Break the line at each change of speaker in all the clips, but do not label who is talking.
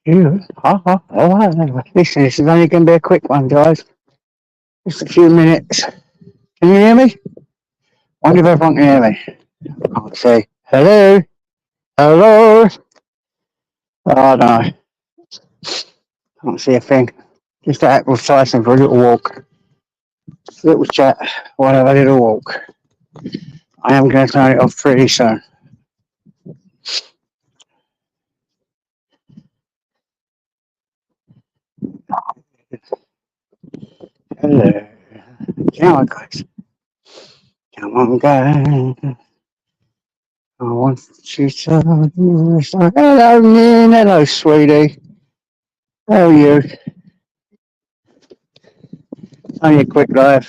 You, listen, this is only going to be a quick one, guys. Just a few minutes. Can you hear me? Wonder if everyone can hear me. I can't see. Hello? Hello? Oh, no. Can't see a thing. Just out with Tyson for a little walk. Little chat. Whatever, a little walk. I am going to turn it off pretty soon. Hello. Come on, guys. Come on, guys. I want to tell you. Hello, Nin. Hello, sweetie. How are you? Only a quick live.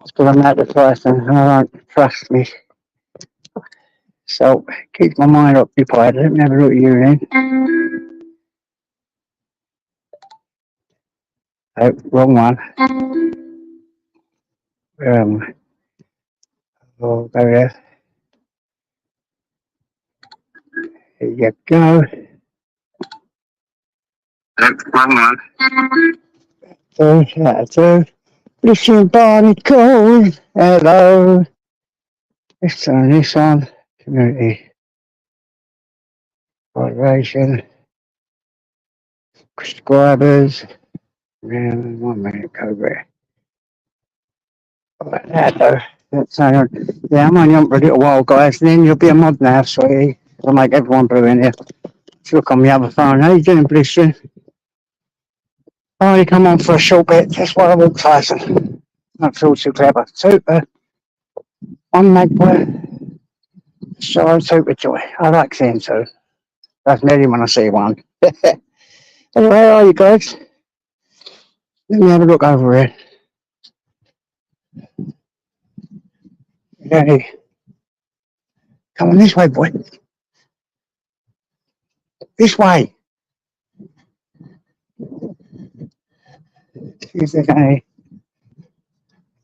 It's because I'm advertising and I don't trust me. So, keep my mind occupied. Let me have a look at you then. Oh, wrong one. Where am I? Oh, go there. There you go. Oh, wrong one. So, that's all. Listen, Barnacles. Hello. Let's turn this on. Community. Moderation. Subscribers. And 1 minute go there. Like that though. That's, yeah, I'm only on for a little while, guys, and then you'll be a mod now, sweetie. I'll make everyone blue in here. Let's look on the other phone. How you doing, Blistering? I only come on for a short bit. That's why I walk Tyson. Don't feel too clever. Super. One magpie. So super joy. I like seeing two. That's nearly when I see one. Anyway, how are you guys? Let me have a look over here. Hey, come on this way, boy. This way. Is there any?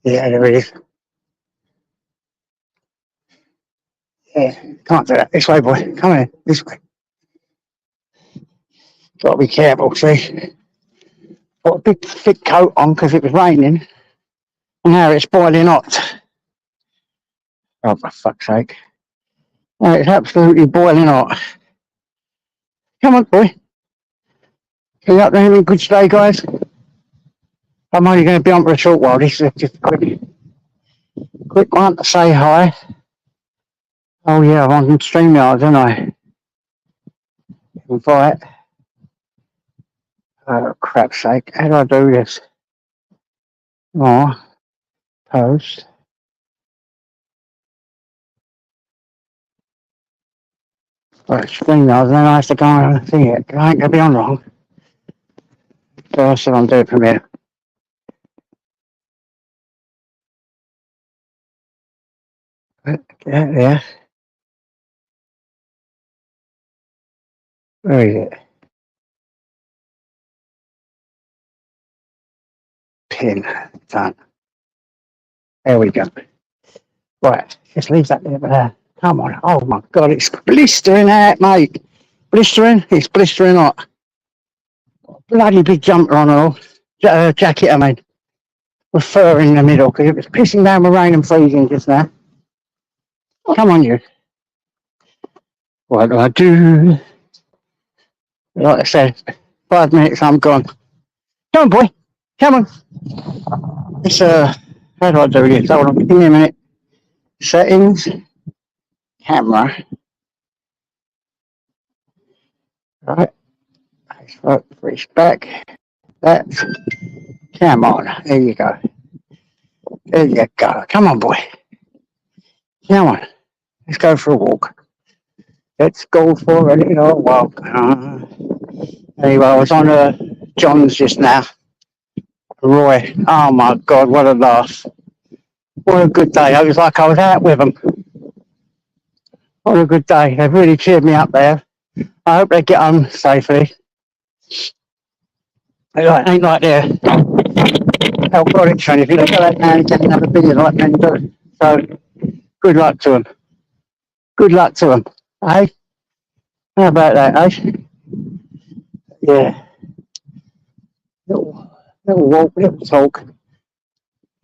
Yeah, there is. Yeah, can't do that. This way, boy. Come here. This way. Got to be careful, see. Got a big thick coat on because it was raining. And now it's boiling hot. Oh, for fuck's sake. Now it's absolutely boiling hot. Come on, boy. Are you up there having a good stay, guys? I'm only going to be on for a short while. This is just a quick one to say hi. Oh, yeah, I'm on StreamYard, aren't I? Invite. Oh, crap's sake. How do I do this? Oh, post. Right, StreamYard, then I have to go and see it. I ain't going to be on wrong. So I said I'm doing from here. Yeah. Where is it? Pin. Done. There we go. Right, just leave that there. Come on. Oh my God, it's blistering out, mate. Blistering? It's blistering hot. Bloody big jumper on and all. Jacket, I mean. With fur in the middle because it was pissing down with rain and freezing just now. Come on, you. What do I do? Like I said, 5 minutes, I'm gone. Come on, boy. Come on. It's, how do I do this? Hold on, give me a minute. Settings. Camera. Right. Reach back. That's. Come on. There you go. There you go. Come on, boy. Come on. Let's go for a walk. Let's go for a little walk. Anyway, I was on John's just now. Roy. Oh my God, what a laugh. What a good day. It was like I was out with them. What a good day. They've really cheered me up there. I hope they get home safely. It ain't like they're alcoholics or anything. They go out now and get another beer like men do. So, Good luck to them. Good luck to them. Eh? How about that, eh? Yeah. Little walk, little talk.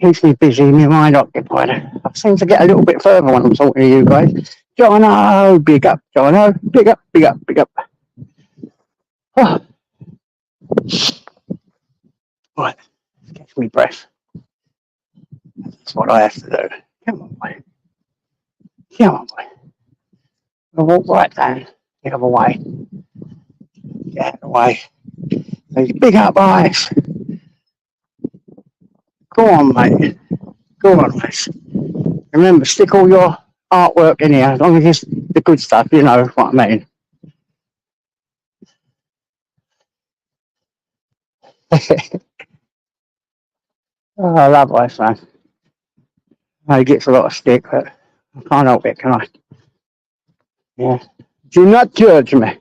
Keeps me busy, my mind occupied. I seem to get a little bit further when I'm talking to you guys. Jono, big up, Jono. Big up, big up, big up. Oh, right, catch me breath. That's what I have to do. Come on, boy. Come on, boy. I'll walk right down the other way. Get out of the way. These big up eyes. Go on, mate. Go on, mate. Remember, stick all your artwork in here, as long as it's the good stuff, you know what I mean. Oh, I love Ice Man. He gets a lot of stick, but I can't help it, can I? Yeah. Do not judge me.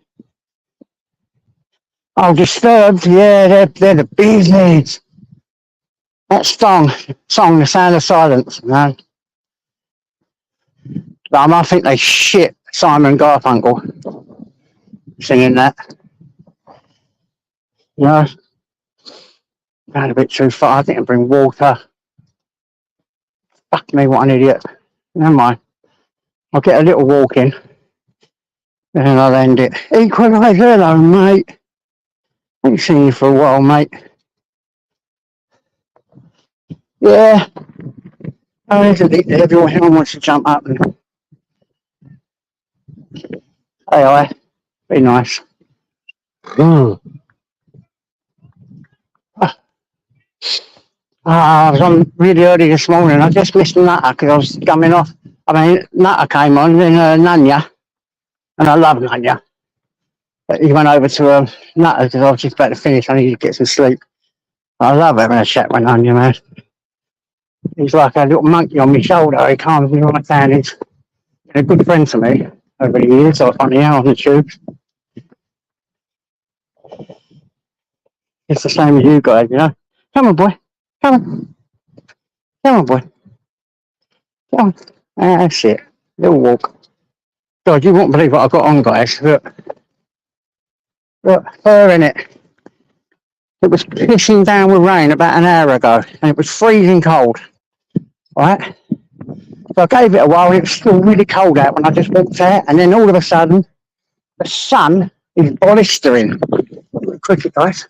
Oh, Disturbed, yeah, they're the bee's knees. That song, The Sound of Silence, man. I think they shit Simon Garfunkel singing that. You know, going a bit too far. I didn't bring water. Fuck me, what an idiot. Never mind. I'll get a little walk in, and then I'll end it. Equaliser, hello, mate. I ain't seen you for a while, mate. Yeah. Oh, there's a bit there. Everyone wants to jump up and say hi. Be nice. Mm. I was on really early this morning. I just missed Nutter because I was coming off. I mean, Nutter came on, then Nanya, and I love Nanya. But he went over to Nutter because I was just about to finish. I needed to get some sleep. I love having a chat with Nanya, man. He's like a little monkey on my shoulder. He calms me right down. He's been a good friend to me over the years. I on the air on the tubes. It's the same as you guys, you know. Come on, boy. Come on. Come on, boy. Come on. That's it. Little walk. God, you won't believe what I got on, guys. Look, fur in it. It was pissing down with rain about an hour ago, and it was freezing cold. Right? So I gave it a while, and it was still really cold out when I just walked out, and then all of a sudden, the sun is blistering. Cricket, guys.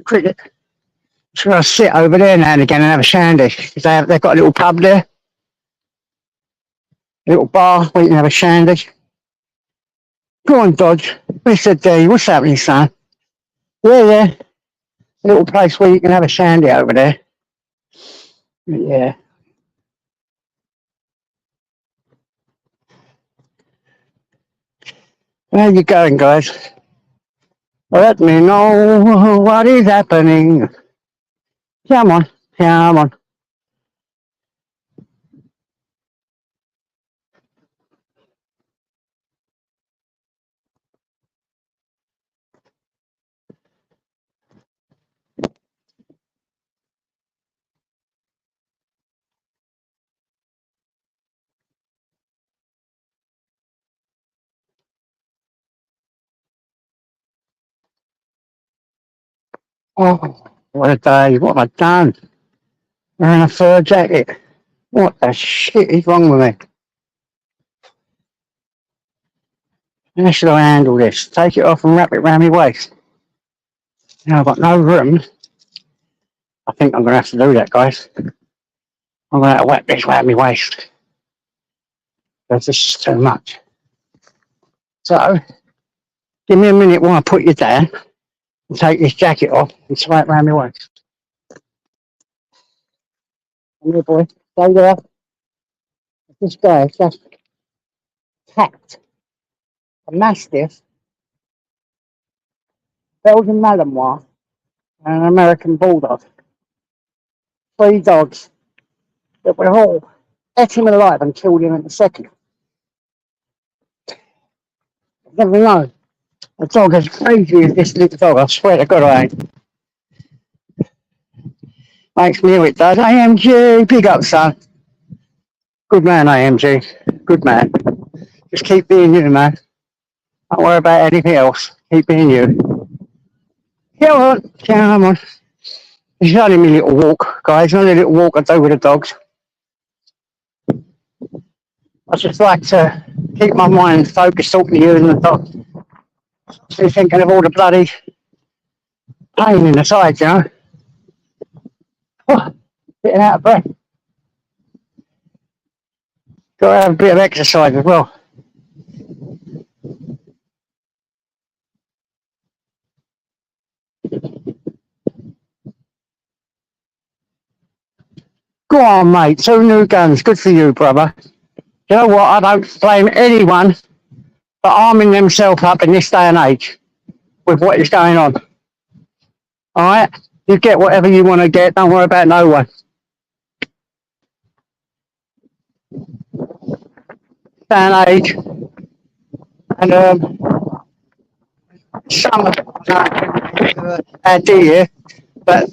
Cricket. So I sit over there now and again and have a shandy. They've got a little pub there, a little bar where you can have a shandy. Go on, Dodge. Mr. D, what's happening, son? Yeah. A little place where you can have a shandy over there. Yeah. Where you going, guys? Let me know what is happening. Come on. Oh, what a day. What have I done? Wearing a fur jacket. What the shit is wrong with me? How should I handle this? Take it off and wrap it around my waist. Now I've got no room. I think I'm going to have to do that, guys. I'm going to have to wrap this around my waist. Because this is too much. So, give me a minute while I put you down and take this jacket off and tie it around my waist. Come here, boy. Stay there. This guy just attacked a Mastiff, Belgian Malinois, and an American Bulldog. 3 dogs that were all ate him alive and killed him in a second. You never know. A dog as crazy as this little dog, I swear to God I ain't. Makes me hear it does. AMG, big up, son. Good man, AMG. Good man. Just keep being you, man. Don't worry about anything else. Keep being you. Come on, come on. It's only my little walk, guys. Only a little walk I do with the dogs. I just like to keep my mind focused talking to you and the dog. So thinking of all the bloody pain in the side, you know. Oh, getting out of breath. Got to have a bit of exercise as well. Go on, mate. 2 new guns. Good for you, brother. You know what? I don't blame anyone for arming themselves up in this day and age with what is going on. All right? You get whatever you want to get. Don't worry about no one. Day and age. And some of it idea, but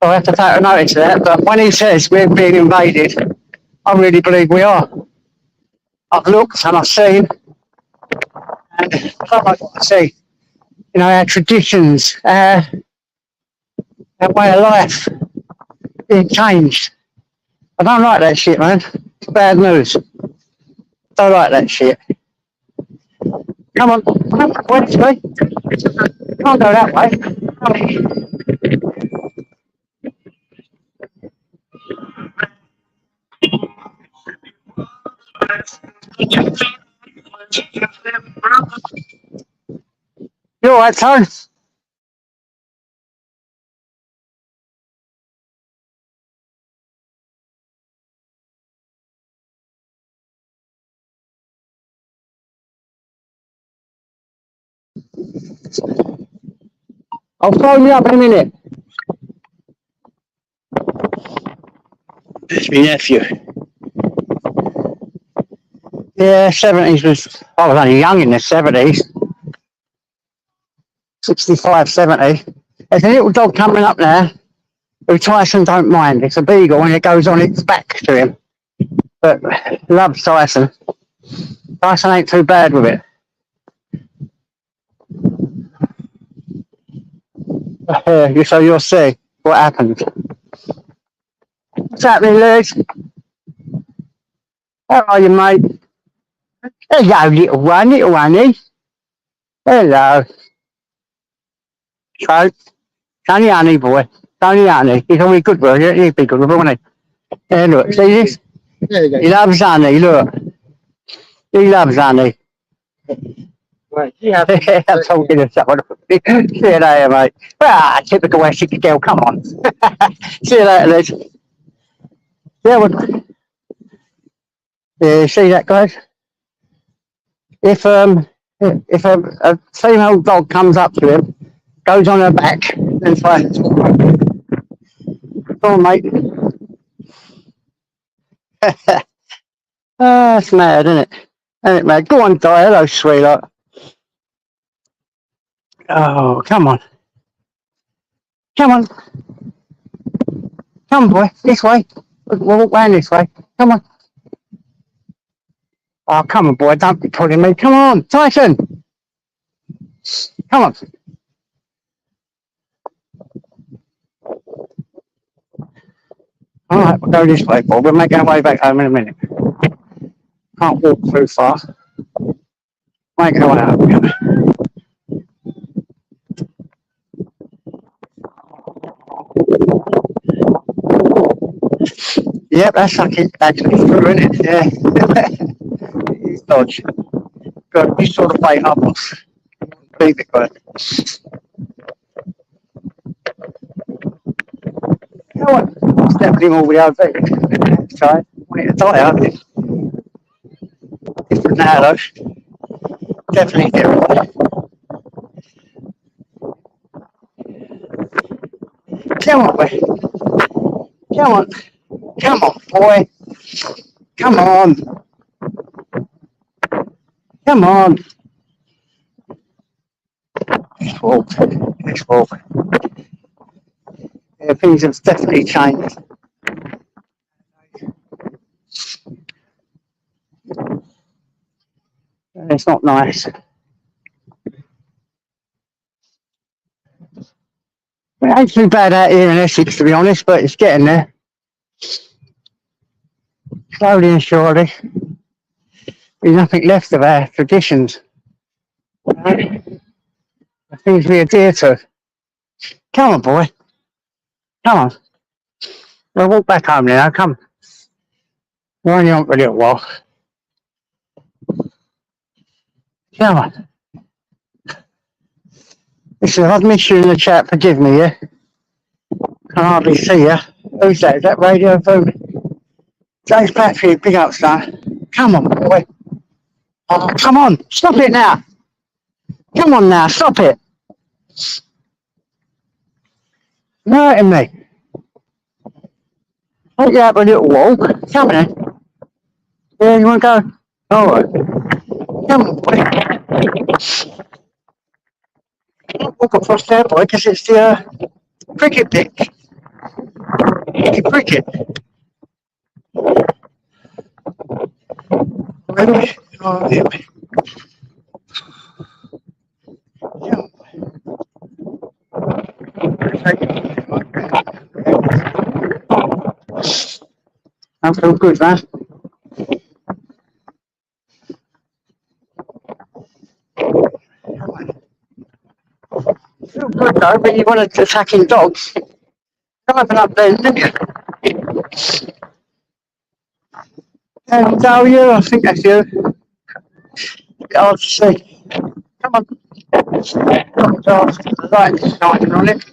I have to take a notice of that. But when he says we're being invaded, I really believe we are. I've looked and I've seen, and I don't like what I see. You know, our traditions, our way of life being changed. I don't like that shit, man. It's bad news. Don't like that shit. Come on, wait, way. Can't go that way. You all right, son? I'll phone you up in a minute. It's my nephew. Yeah, 70s was, I was only young in the 70s. 65, 70. There's a little dog coming up now who Tyson don't mind. It's a beagle and it goes on its back to him. But loves Tyson. Tyson ain't too bad with it. So you'll see what happens. What's happening, Liz? How are you, mate? Hello, little oney. Hello. So, Sonny honey, boy. Sonny honey. He's always good, bro. He'd be good, won't he? Yeah, look, see this? He loves honey, look. He loves honey. Right, yeah, I'm talking to someone. See you later, mate. Ah, typical Essex girl, come on. See you later, Liz. Yeah, well, yeah, see that, guys? If a female dog comes up to him, goes on her back, and tries to go on, mate. Ah, it's mad, isn't it? Isn't it mad? Go on, Di. Hello, sweetheart. Oh, come on. Come on. Come on, boy. This way. We'll walk round this way. Come on. Oh, come on, boy. Don't be pulling me. Come on, Tyson. Come on. All right, we'll go this way, boy. We'll make our way back home in a minute. Can't walk too far. Make our way home. Yep, that's actually true, isn't it? Yeah. He's dodge. Good. You sort of play up. Beat the guy. You know what? It's definitely more we have. Try. Want it to die, aren't you? Different now, though. Definitely different. Come on, boy. Come on. Come on, boy. Come on. Come on. Let's walk. Let's walk. Yeah, things have definitely changed. It's not nice. It ain't too bad out here in Essex, to be honest, but it's getting there. Slowly and surely. There's nothing left of our traditions. Right? The things we adhere to. Come on, boy. Come on. We'll walk back home now. Come. We're only on for a little while. Come on. Listen, if I've missed you in the chat, forgive me, yeah? Can hardly see you. Who's that? Is that Radio Food? James Patrick, big up, son. Come on, boy. Oh, come on. Stop it now. Come on now. Stop it. You're hurting me. Take you out for a little walk. Come on. Yeah, you want to go? All right. Come on, boy. Walk across there, boy, because it's the cricket pitch. It's cricket. Really? Oh, yeah. I feel good, man. Feel good though, but you want to attacking dogs. Come up and up there, didn't you? And how are you? I think that's you. Hard to see. Come on. The light is shining on it.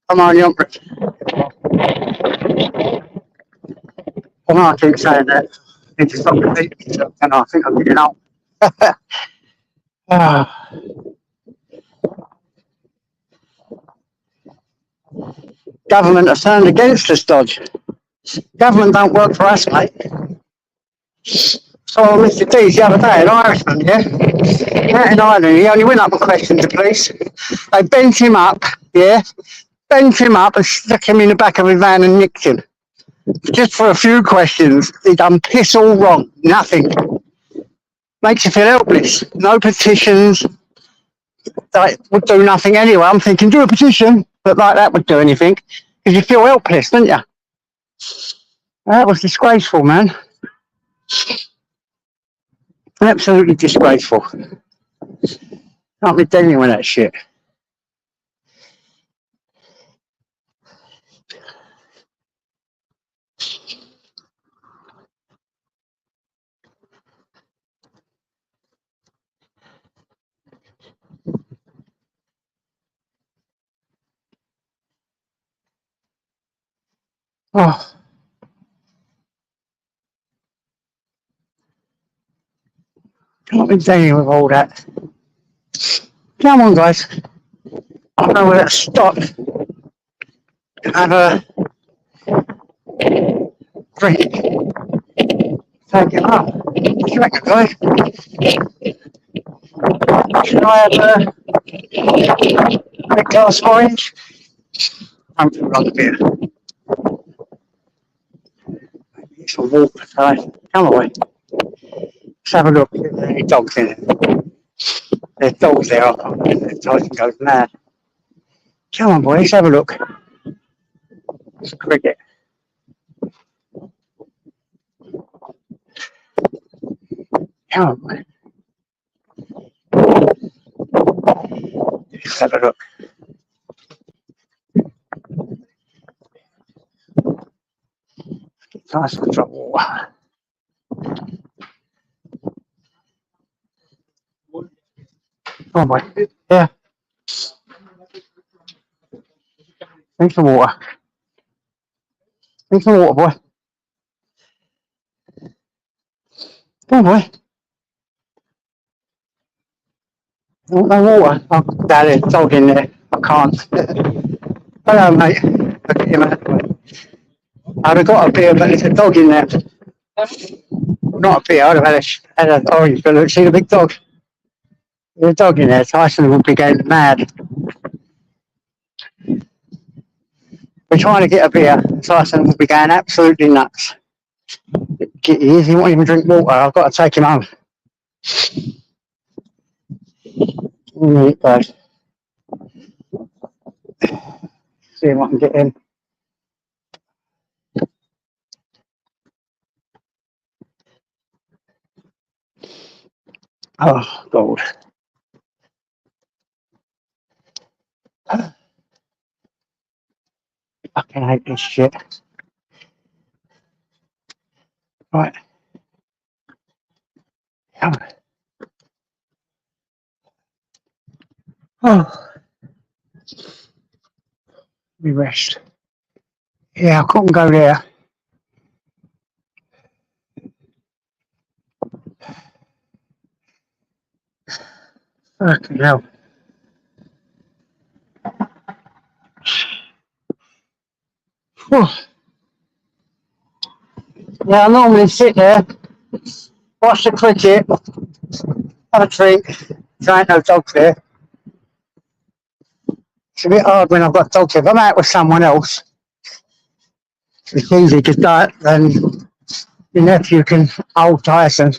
Come on, young. I know I keep saying that. I need to stop repeating myself, and I think I'm getting old. Government has turned against us, Dodge. Government don't work for us, mate. So Mr. D's the other day, an Irishman, yeah? Out in Ireland, he only went up and questioned the police. They bent him up, yeah? Bent him up and stuck him in the back of his van and nicked him. Just for a few questions. He done piss all wrong. Nothing. Makes you feel helpless. No petitions. That would do nothing anyway. I'm thinking, do a petition, but like that would do anything. Because you feel helpless, don't you? That was disgraceful, man. Absolutely disgraceful. Can't be dealing with that shit. Oh. Can't be dealing with all that. Come on, guys. I don't know where to stop. Have a drink. Take it up. What do you reckon, guys? Should I have a glass of orange? I'm too wrong beer. It's a walk, guys. Come away. Let's have a look. Are there any dogs in it? There's dogs there. I can't get the Tyson goes mad. Come on, boy. Let's have a look. It's a cricket. Come on, boy. Let's have a look. Tyson drop water. Come on, boy. Yeah. Drink some water. Drink some water, boy. Come on, boy. No water. Oh, there's a dog in there. I can't. Hello, mate. Look at you, mate. I'd have got a beer, but there's a dog in there. Not a beer, I'd have had an orange, but look, see the big dog? There's a dog in there. Tyson would be going mad. We're trying to get a beer. Tyson would be going absolutely nuts. He won't even drink water. I've got to take him home. Right, guys. See if I can get in. Oh, God. I fucking hate this shit. Right. Come on. Oh, let me rest. Yeah, I couldn't go there. Fucking hell. Oh. Yeah, I normally sit there, watch the cricket, have a drink. There ain't no dogs there. It's a bit hard when I've got dogs. If I'm out with someone else, it's easy to do it, then your nephew can hold Tyson.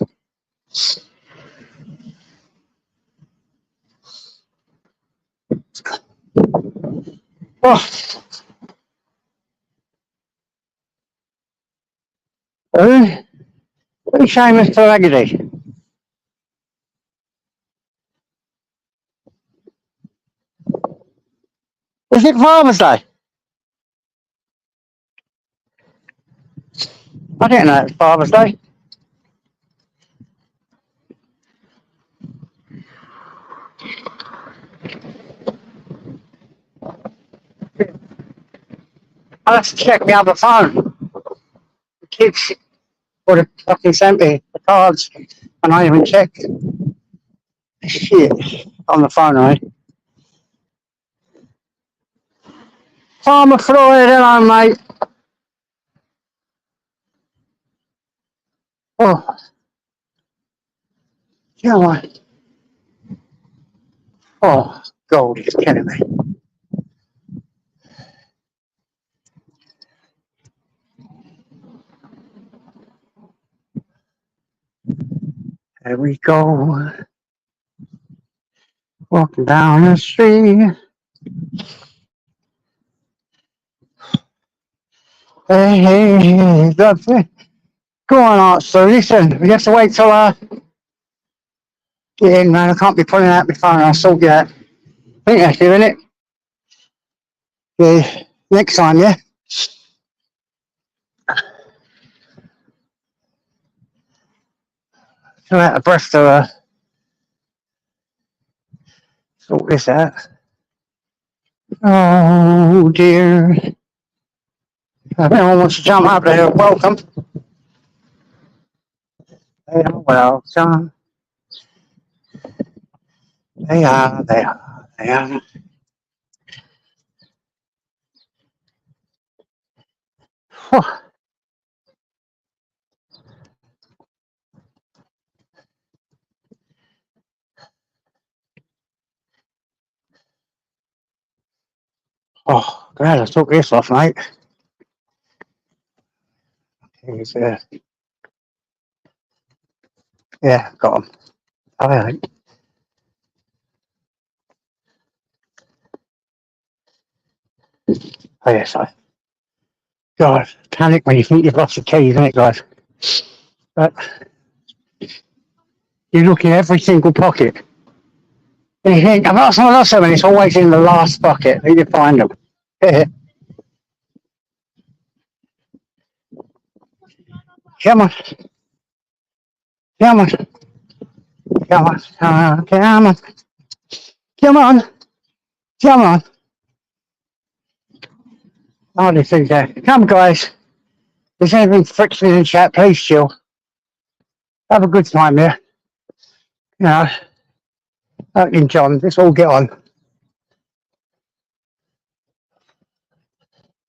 Oh, who's Seamus for Raggedy? Is it Father's Day? I didn't know it was Father's Day. I'll have to check my other phone. The kids would have fucking sent me the cards and I even checked. Shit. On the phone, eh? Farmer Floyd, hello, mate. Oh, come on. Oh, God, it's killing me. There we go. Walking down the street. Hey, that's it. Go on, Art. So listen, we have to wait till get in, man. I can't be pulling out my phone. I'll sort you out. I think that's doing it. Yeah, next time, yeah. Go out of breath to sort this out. Oh dear. If anyone wants to jump up there, welcome. They are welcome. They are. Oh, glad I took this off, mate. Yeah, got them. Oh, yeah. Oh, yes, I. God, panic when you think you've lost the keys, isn't it, guys? But you look in every single pocket. And you think, I've lost them, and it's always in the last pocket that you find them. Come on. Come on. Come on. Come on. Come on. Come on. Oh, this is come, guys. If there's anything friction in the chat, please chill. Have a good time here. You know, Oakley and John, let's all get on.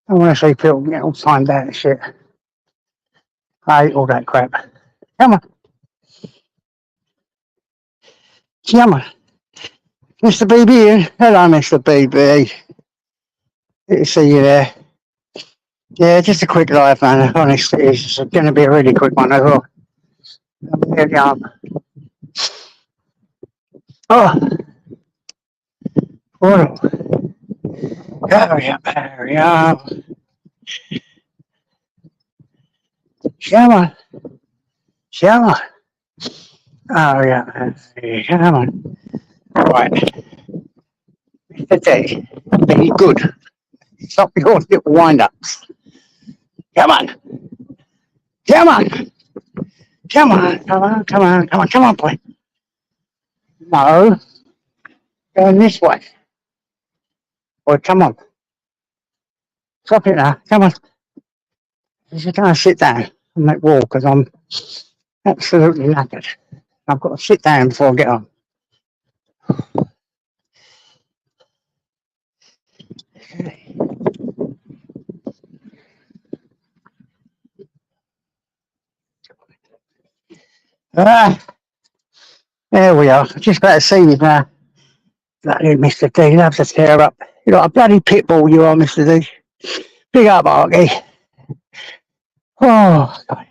I want to see people get all timed out and shit. I hate all that crap. Come on. Come on. Mr. BB, hello, Mr. BB. Good to see you there. Yeah, just a quick live, man. Honestly, it's going to be a really quick one as well. Oh, well, hurry up, hurry up. Come on, come on. Hurry up, come on. Right, Mr. D, be good. Stop your little wind-ups. Come on, come on, come on, come on, come on, come on, come on, boy. No, going this way. Boy, come on. Stop it now, come on. Just going to sit down and make walk because I'm absolutely knackered. I've got to sit down before I get on. Ah, there we are. Just about to see you now. Bloody Mr. D loves to tear up. You're like a bloody pit bull, you are, Mr. D. Big up, Arky. Oh, God.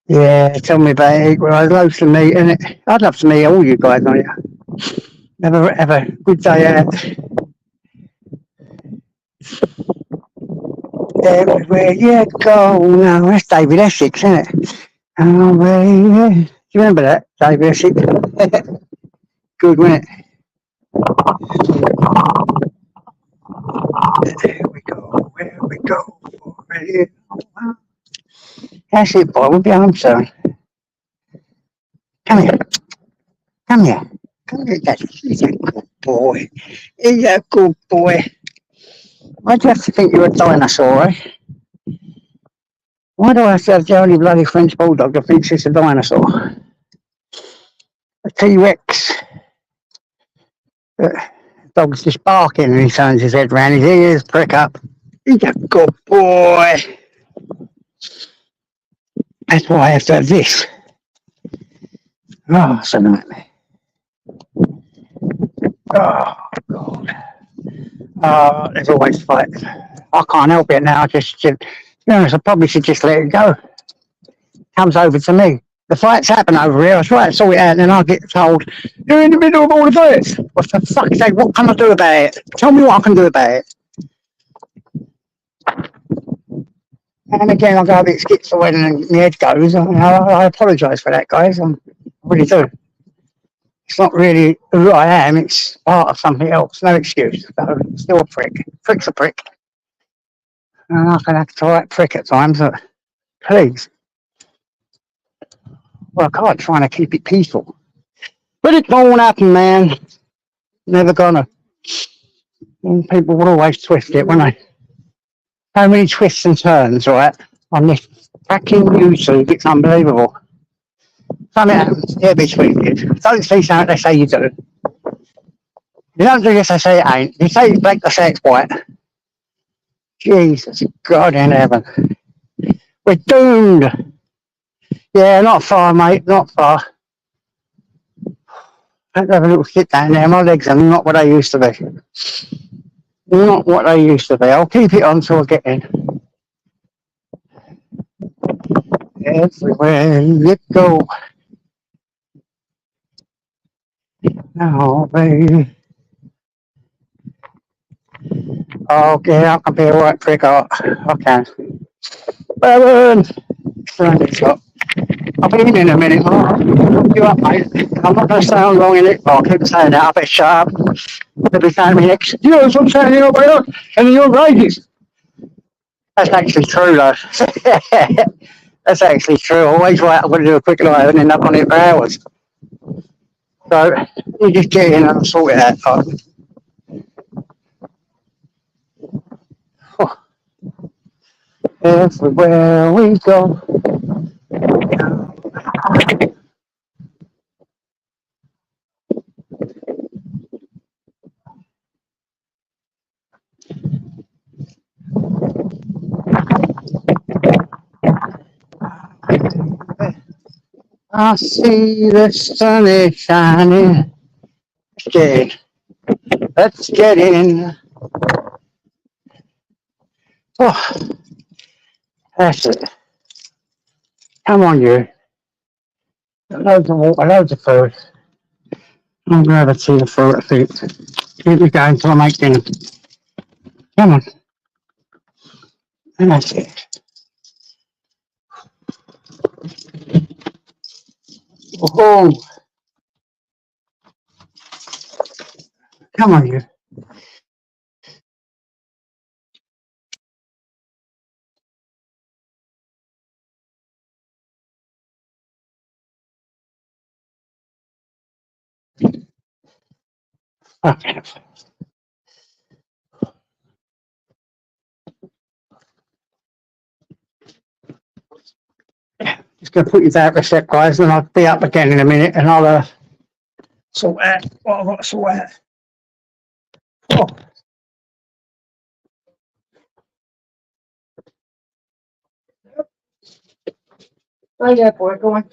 Yeah, tell me about it. Well, I'd love to meet, innit? I'd love to meet all you guys on here. Have a good day out. Everywhere you go now. That's David Essex, isn't it? Oh, baby. Do you remember that, David Essex? Good, wasn't it? There we go, where we go. That's it, boy. We'll be home soon. Come here. Come here. Come here, Daddy. He's a good boy. He's a good boy. Why do you have to think you're a dinosaur, eh? Why do I have to have the only bloody French bulldog that thinks it's a dinosaur? A T-Rex. The dog's just barking and he turns his head round. His ears prick up. He's a good boy. That's why I have to have this. Oh, it's a nightmare. Oh, God. Oh, there's always fights. I can't help it now. To be honest, I probably should just let it go. Comes over to me. The fights happen over here. I try to sort it out, and then I get told, you're in the middle of all the fights. What the fuck's sake? What can I do about it? Tell me what I can do about it. And again, I go a bit schizoid and my head goes. I apologise for that, guys. I really do. It's not really who I am. It's part of something else. No excuse. So, still a prick. Prick's a prick. And I can act like prick at times, but please. Well, I can't trying to keep it peaceful. But it won't happen, man. Never gonna. And people will always twist it, won't they? So many twists and turns, right? On this fucking YouTube, it's unbelievable. Something happens, yeah, be tweeted. Don't see something they say you do. You don't do this, they say it ain't. You say it's black, they say it's white. Jesus, God in heaven. We're doomed. Yeah, not far, mate, not far. I have to have a little sit down there. My legs are not what they used to be. Not what they used to be. I'll keep it on till I get in. Everywhere you go. Now, baby. Oh, yeah, I can be a right prick. I can. Baron! I'll be in a minute. You up, mate? I'm not going to sound wrong in it, but I'll keep saying that. I better shut up. They'll be saying to me next, you know what I'm saying, you're way up, and you're rages. That's actually true, though. That's actually true. Always right, I'm going to do a quick live and end up on it for hours. So, you just get in and sort it out. Oh. Everywhere we go. I see the sun is shining. Let's get in. Let's get in. Oh, that's it. Come on, you. Loads of water, loads of food. I'm going to have a tea of fruit, I think. Keep me going until I make dinner. Come on. And that's it. Oh, come on, you. Okay. Just going to put you down for a sec, guys, and I'll be up again in a minute, and I'll sort out what I've got to sort out. Oh, oh yeah, boy, go on.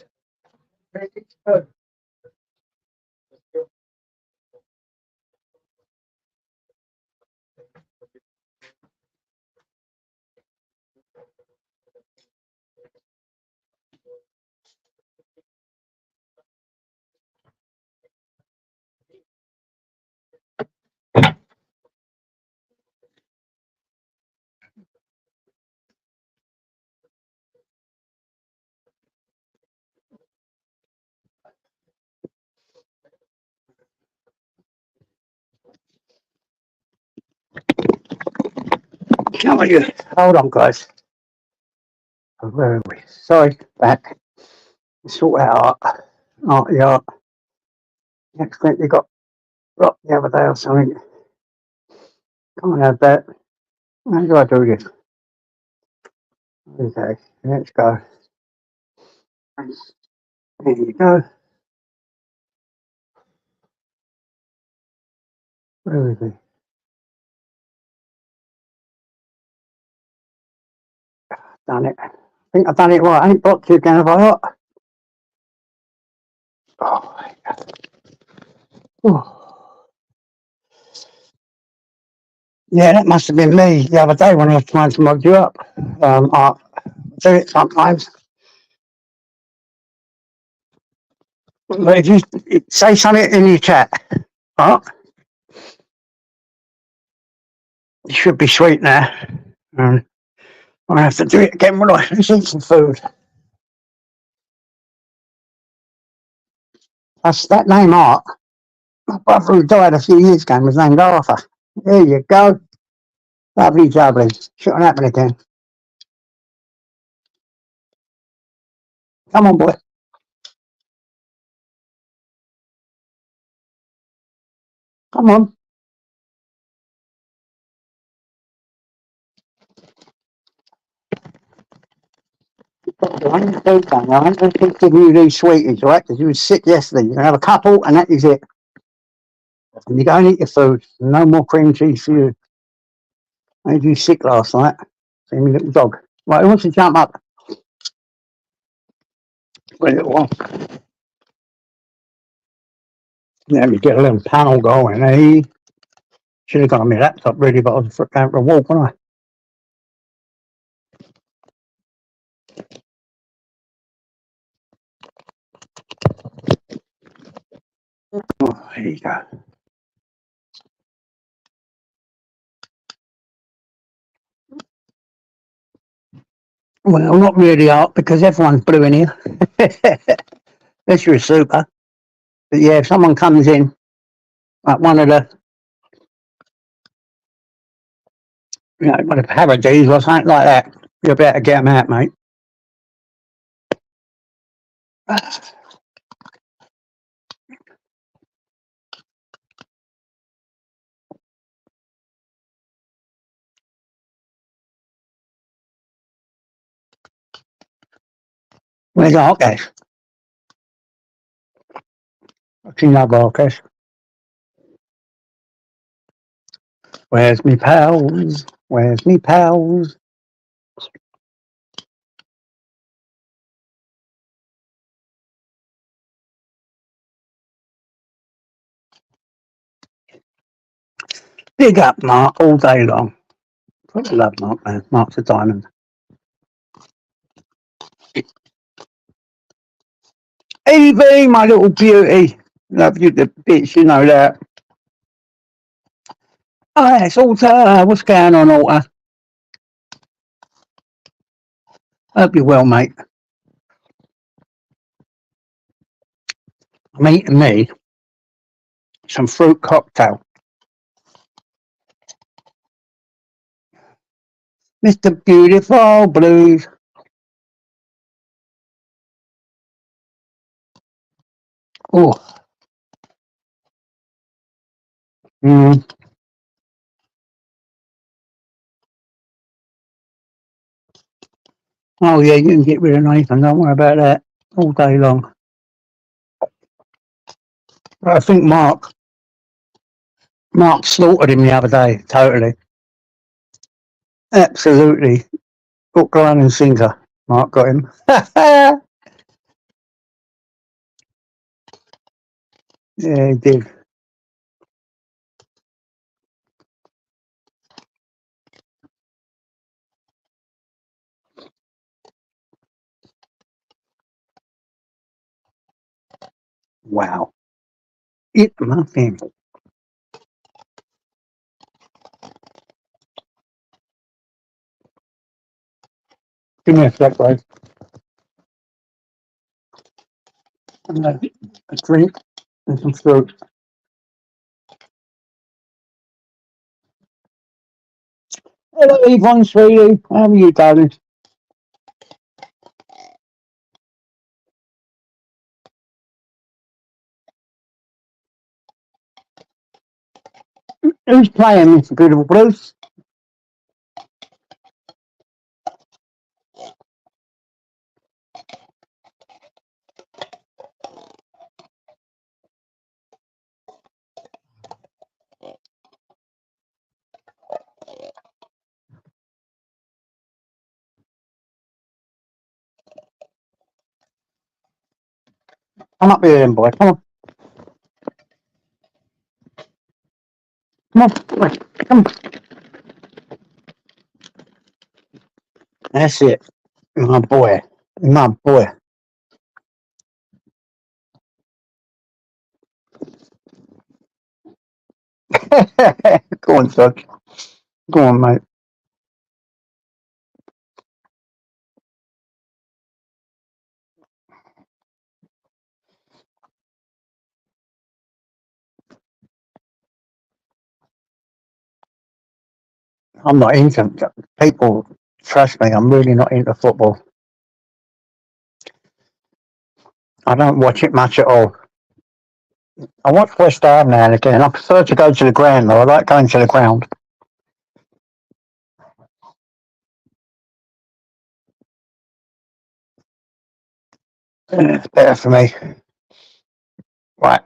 Come on, you. Hold on, guys. Where are we? Sorry, back. Sort out the art. Accidentally got rocked the other day or something. Can't have that. How do I do this? Okay, let's go. There you go. Where is he? Done it. I think I've done it right. I ain't blocked you again, have I not? Oh, yeah, that must have been me the other day when I was trying to mug you up. I do it sometimes. But if you say something in your chat, right, you should be sweet now. I have to do it again when I eat some food. That's that name Art. My brother who died a few years ago was named Arthur. There you go. Lovely jubbly. Shouldn't happen again. Come on, boy. Come on. I ain't going to give you these sweeties, right? Because you were sick yesterday. You can have a couple and that is it. And you go and eat your food. No more cream cheese for you. I made you sick last night. See me little dog. Right, who wants to jump up? Wait a little while. Let me get a little panel going, eh? Should have got on my laptop really, but I was going for a walk, wasn't I? Oh, there you go. Well, not really art because everyone's blue in here. Unless you're a super. But yeah, if someone comes in, like one of the, one of the parodies or something like that, you'll be able to get them out, mate. Where's the hot gas? I've seen that hot gas. Where's me pals? Where's me pals? Big up, Mark, all day long. I love Mark, man. Mark's a diamond. Evie, my little beauty. Love you the bitch, you know that. Oh, yes, Alter. What's going on, Alter? Hope you're well, mate. I'm eating me some fruit cocktail. Mr. Beautiful Blues. Oh, mm. Oh, yeah, you can get rid of Nathan. Don't worry about that all day long. But I think Mark slaughtered him the other day, totally. Absolutely. Hook, line and sinker. Mark got him. Yeah, he did. Wow. Eat the muffin. Give me a sec, guys. And a drink and some fruit. Hello, Yvonne, sweetie. How are you, darling? Who's playing, Mr. Beautiful Blues? Come up here, then, boy. Come on. Come on. Come on. Come on. That's it. My boy. My boy. Go on, son. Go on, mate. I'm not into people. Trust me, I'm really not into football. I don't watch it much at all. I watch West Ham now and again. I prefer to go to the ground, though. I like going to the ground. It's better for me. Right,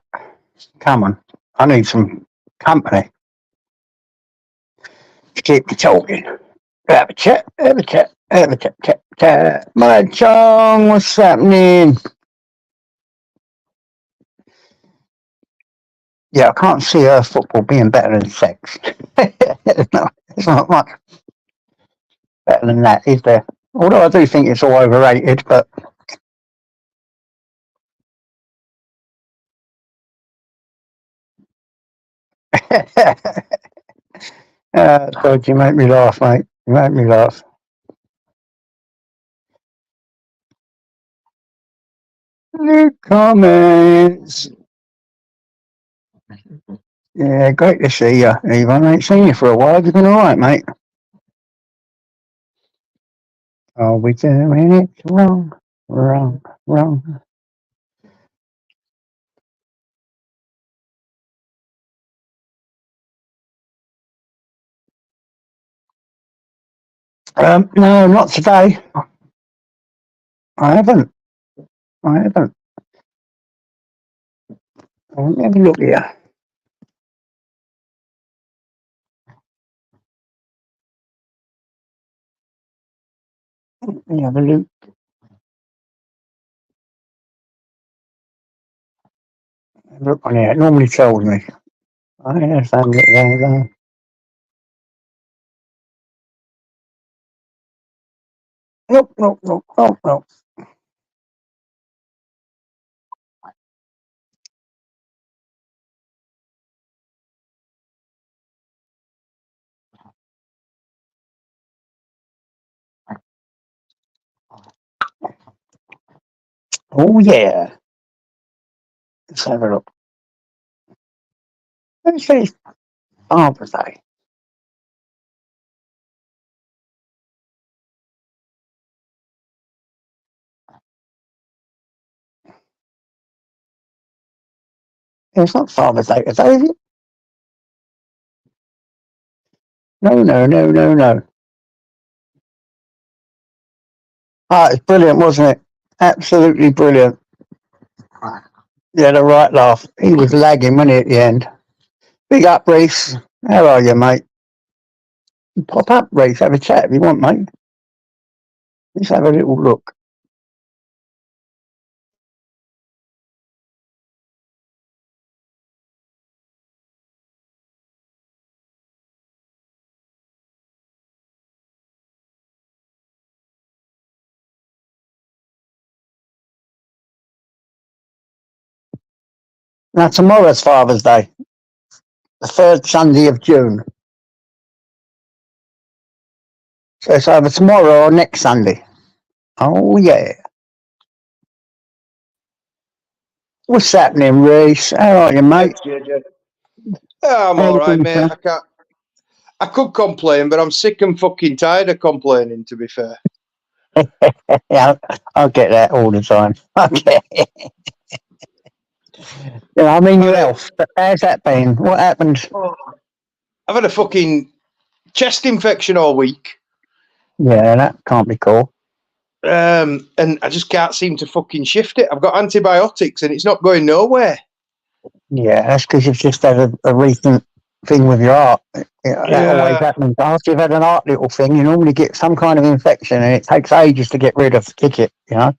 come on. I need some company to keep me talking. Have a chat, have a chat, have a chat, chat, chat. My chong, what's happening? Yeah, I can't see football being better than sex. It's not much better than that, is there? Although I do think it's all overrated, but God, you make me laugh, mate. You make me laugh. New comments. Yeah, great to see you, Ivan. I ain't seen you for a while. You been all right, mate? Are we doing it wrong? Wrong, wrong. No, not today. I haven't. I haven't. Let me have a look here. Let me have a look. Look on here. It normally tells me. I have found it there. Nope, nope, nope, nope, nope. Oh yeah. Let's have a look. Let's see. Father's Day. It's not Father's Day today, is it? No, no, no, no, no. Ah, it's brilliant, wasn't it? Absolutely brilliant. You had a right laugh. He was lagging, wasn't he, at the end? Big up, Reese. How are you, mate? Pop up, Reese. Have a chat if you want, mate. Let's have a little look. Now, tomorrow's Father's Day, the third Sunday of June. So it's either tomorrow or next Sunday. Oh, yeah. What's happening, Reese? How are you, mate?
I'm
How
all
you
right,
doing,
mate.
sir?
I can't. I could complain, but I'm sick and fucking tired of complaining. To be fair,
Yeah, I get that all the time. Okay. Yeah, I mean, your
I,
health. How's that been? What happened?
I've had a fucking chest infection all week,
Yeah, that can't be cool.
and I just can't seem to fucking shift it. I've got antibiotics, and it's not going nowhere.
Yeah, that's because you've just had a recent thing with your heart. That always
Yeah,
happens. After you've had an heart little thing, you normally get some kind of infection, and it takes ages to get rid of, kick it, you know?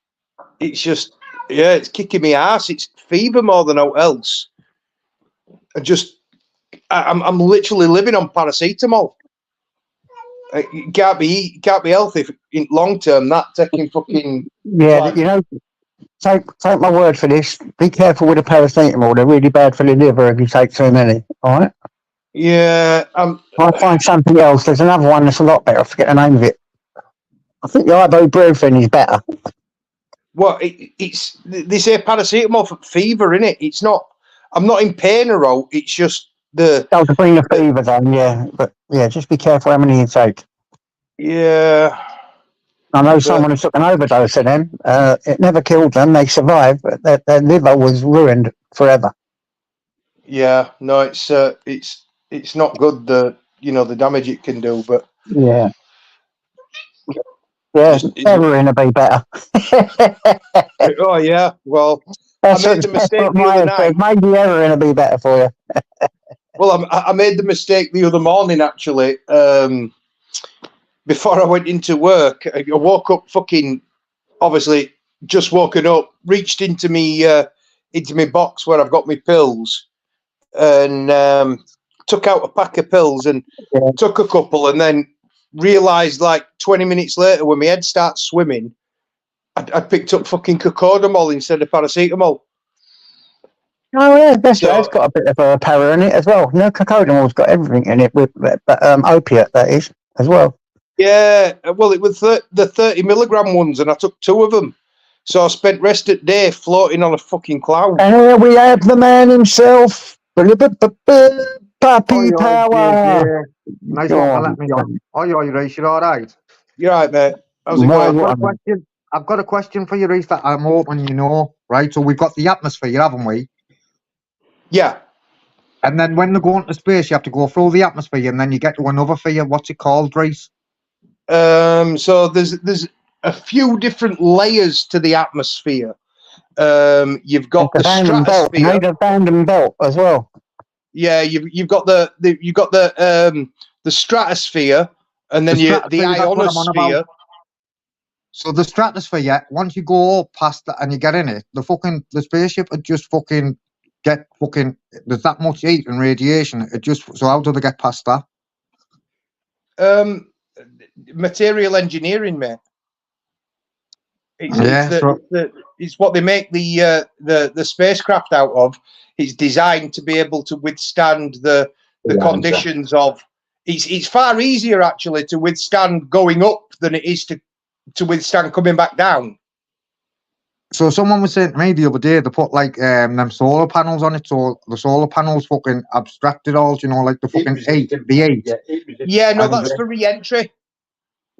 it's just it's kicking me ass. It's fever more than else. I'm literally living on paracetamol. It can't be healthy in long term. That taking fucking
Yeah,
like
you know, take my word for this. Be careful with the paracetamol. They're really bad for the liver if you take too many, all right?
yeah.
I'll find something else. There's another one that's a lot better. I forget the name of it. I think the ibuprofen is better.
Well, it's they say paracetamol for fever, in it. It's not. I'm not in pain or all. It's just
Oh, to bring the fever down, yeah. But yeah, just be careful how many you take.
yeah.
I know
But
someone who took an overdose of them. It never killed them. They survived, but their liver was ruined forever.
yeah, no, it's not good. The damage it can do, but
Yeah. Yeah,
just
heroin will be better.
oh yeah. Well, I
that's
made the
what
mistake the other
Maya said.
night.
Maybe heroin will be better for you.
Well, I made the mistake the other morning actually. Before I went into work, I woke up fucking obviously just woken up, reached into me box where I've got my pills, and took out a pack of pills and
Yeah.
took a couple, and then realised like 20 minutes later when my head starts swimming, I'd picked up fucking cocodamol instead of paracetamol.
Oh yeah, that's right. It's
So
got a bit of a power in it as well. You know, cocodamol's got everything in it with opiate, that is, as well.
yeah, well, it was the 30 milligram ones, and I took two of them. So I spent rest of the day floating on a fucking cloud.
And here we have the man himself,
Oi,
puppy
oi,
power.
JJ. Nice
Go
one for
on,
letting me on. Oi, oi, Reece, you're all right?
You're right, mate. How's it
well,
going?
I've got a question for you, Reece, that I'm hoping you know, right? So we've got the atmosphere, haven't we?
Yeah.
And then when they go into space, you have to go through the atmosphere, and then you get to another sphere. What's it called, Reece?
So there's a few different layers to the atmosphere. You've got
the
the
Van Belt, you know,
stratosphere.
the Van Belt as well.
Yeah, you've got the stratosphere, and then the
That's what I'm on about.
ionosphere.
So the stratosphere, once you go past that and you get in it, the spaceship would just fucking get fucking. There's that much heat and radiation. So how do they get past that?
Material engineering, mate. It's what they make the spacecraft out of. It's designed to be able to withstand the conditions of. It's far easier actually to withstand going up than it is to withstand coming back down.
So someone was saying to me the other day they put like them solar panels on it, so the solar panels fucking abstracted all, you know, like the fucking heat, the heat.
Yeah, no,
And
that's for re-entry.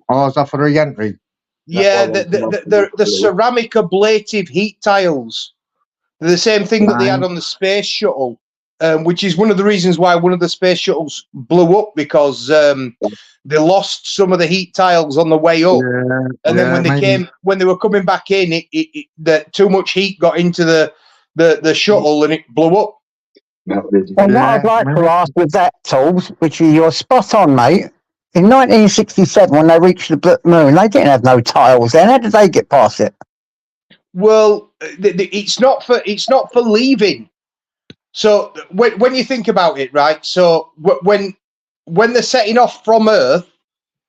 Oh, is that for re-entry?
Yeah, the ceramic ablative heat tiles. They're the same thing that they had on the space shuttle, which is one of the reasons why one of the space shuttles blew up, because they lost some of the heat tiles on the way up.
Yeah,
And then when they were coming back in, that too much heat got into the shuttle and it blew up.
And what I'd like to ask with that, Tools, which you're spot on, mate. In 1967, when they reached the moon, they didn't have no tiles then. How did they get past it?
Well, it's not for leaving. So when you think about it, right? So when they're setting off from Earth,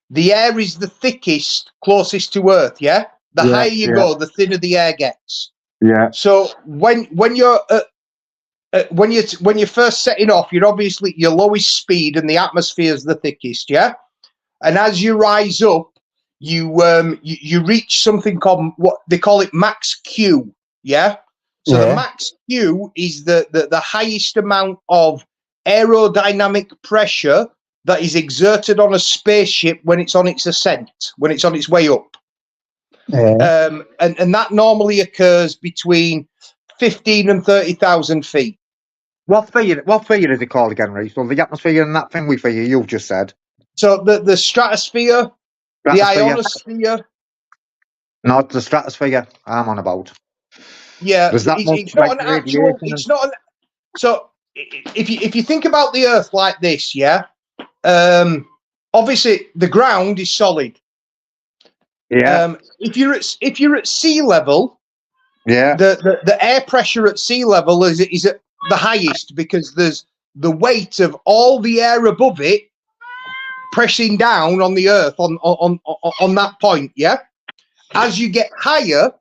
the air is the thickest, closest to Earth. Yeah, the higher you go, the thinner the air gets.
Yeah.
So when you're when you're first setting off, you're obviously your lowest speed, and the atmosphere is the thickest. Yeah, and as you rise up, you reach something called, what they call it, max Q. Yeah. So the max Q is the highest amount of aerodynamic pressure that is exerted on a spaceship when it's on its ascent, when it's on its way up.
Yeah.
And that normally occurs between 15 and 30,000 feet.
What figure is it called again, right? So the atmosphere and that thing we figure you've just said.
So the stratosphere, the ionosphere.
Not the stratosphere I'm on about.
Yeah,
Does that
it's not an actual. It's not an. So if you think about the Earth like this, yeah, obviously the ground is solid.
Yeah.
If you're at sea level,
Yeah.
the air pressure at sea level is at the highest, because there's the weight of all the air above it pressing down on the Earth on that point. Yeah. As you get higher,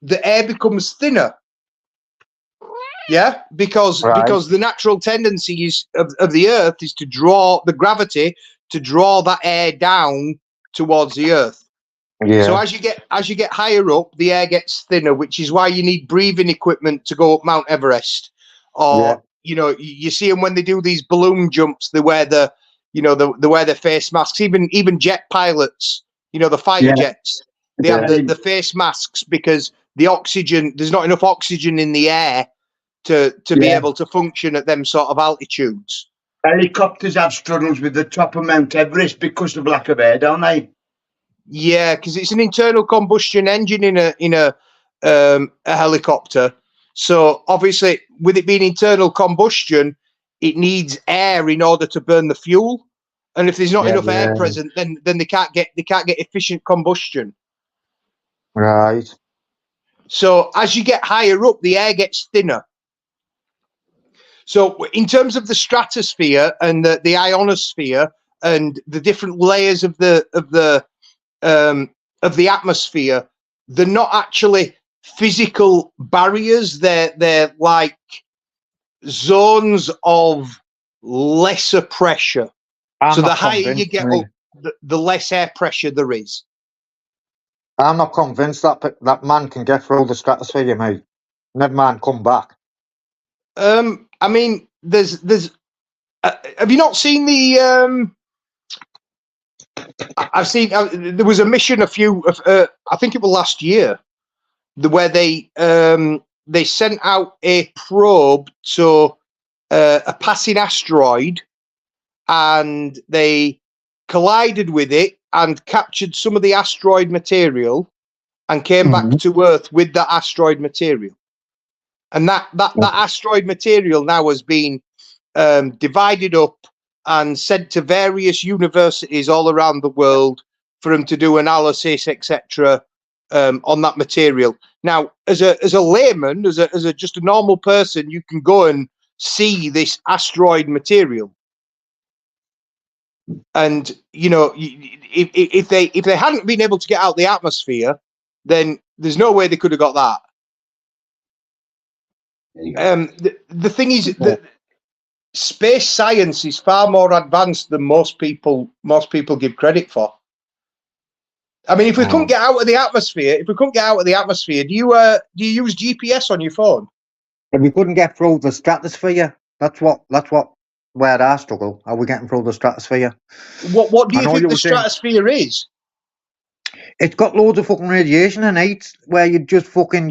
the air becomes thinner. Yeah, because the natural tendency is of the Earth is to draw the gravity to draw that air down towards the Earth.
Yeah.
So as you get higher up, the air gets thinner, which is why you need breathing equipment to go up Mount Everest. Or you see them when they do these balloon jumps. They wear they wear their face masks. Even jet pilots, the fighter jets, they have the face masks, because the oxygen, there's not enough oxygen in the air to be able to function at them sort of altitudes.
Helicopters have struggles with the top of Mount Everest because of lack of air, don't they?
Yeah, because it's an internal combustion engine in a helicopter. So obviously, with it being internal combustion, it needs air in order to burn the fuel. And if there's not enough air present, then they can't get efficient combustion.
Right.
So as you get higher up, the air gets thinner. So in terms of the stratosphere and the ionosphere and the different layers of the atmosphere, they're not actually physical barriers. They're like zones of lesser pressure. So the higher you get up, the less air pressure there is.
I'm not convinced that man can get through the stratosphere, mate. Never mind, come back.
I mean, there's. Have you not seen the? I've seen. There was a mission I think it was last year, where they sent out a probe to a passing asteroid, and they collided with it and captured some of the asteroid material, and came back to Earth with that asteroid material. And that asteroid material now has been divided up and sent to various universities all around the world for them to do analysis, etc., on that material. Now, as a layman, as just a normal person, you can go and see this asteroid material. And if they hadn't been able to get out the atmosphere, then there's no way they could have got that. The thing is that space science is far more advanced than most people give credit for. I mean, if we couldn't get out of the atmosphere, do you use GPS on your phone?
If we couldn't get through the stratosphere, that's where I struggle. Are we getting through the stratosphere?
What do
I
you
know
think
you
the
were saying
stratosphere is?
it's got loads of fucking radiation in it, where you just fucking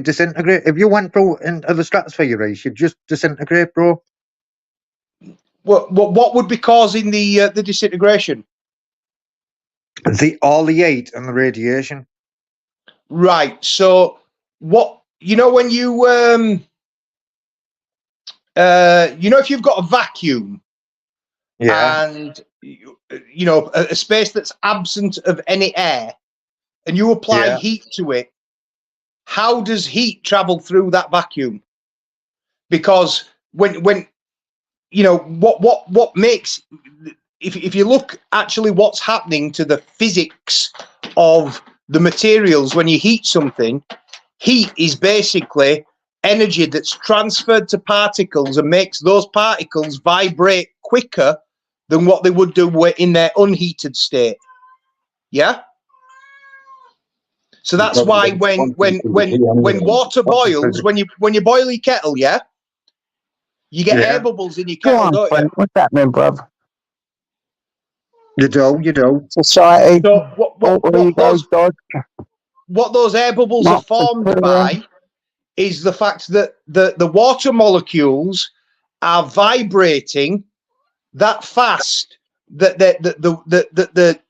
disintegrate. If you went through into the stratosphere, Reece, you'd just disintegrate, bro.
What would be causing the disintegration?
All the heat and the radiation.
Right. So what when you if you've got a vacuum
Yeah,
and a space that's absent of any air, and you apply
yeah.
heat to it, how does heat travel through that vacuum? Because when what makes, if you look actually what's happening to the physics of the materials when you heat something, heat is basically energy that's transferred to particles and makes those particles vibrate quicker than what they would do in their unheated state. Yeah. So that's why when water boils, when you boil your kettle, yeah, you get air bubbles in your
Go
kettle,
on,
don't you?
Clint. What's happening, bruv?
You do.
Society.
So
Where you go, Dodge?
what those air bubbles are
Mark
formed
the
by is the fact that the water molecules are vibrating that fast that the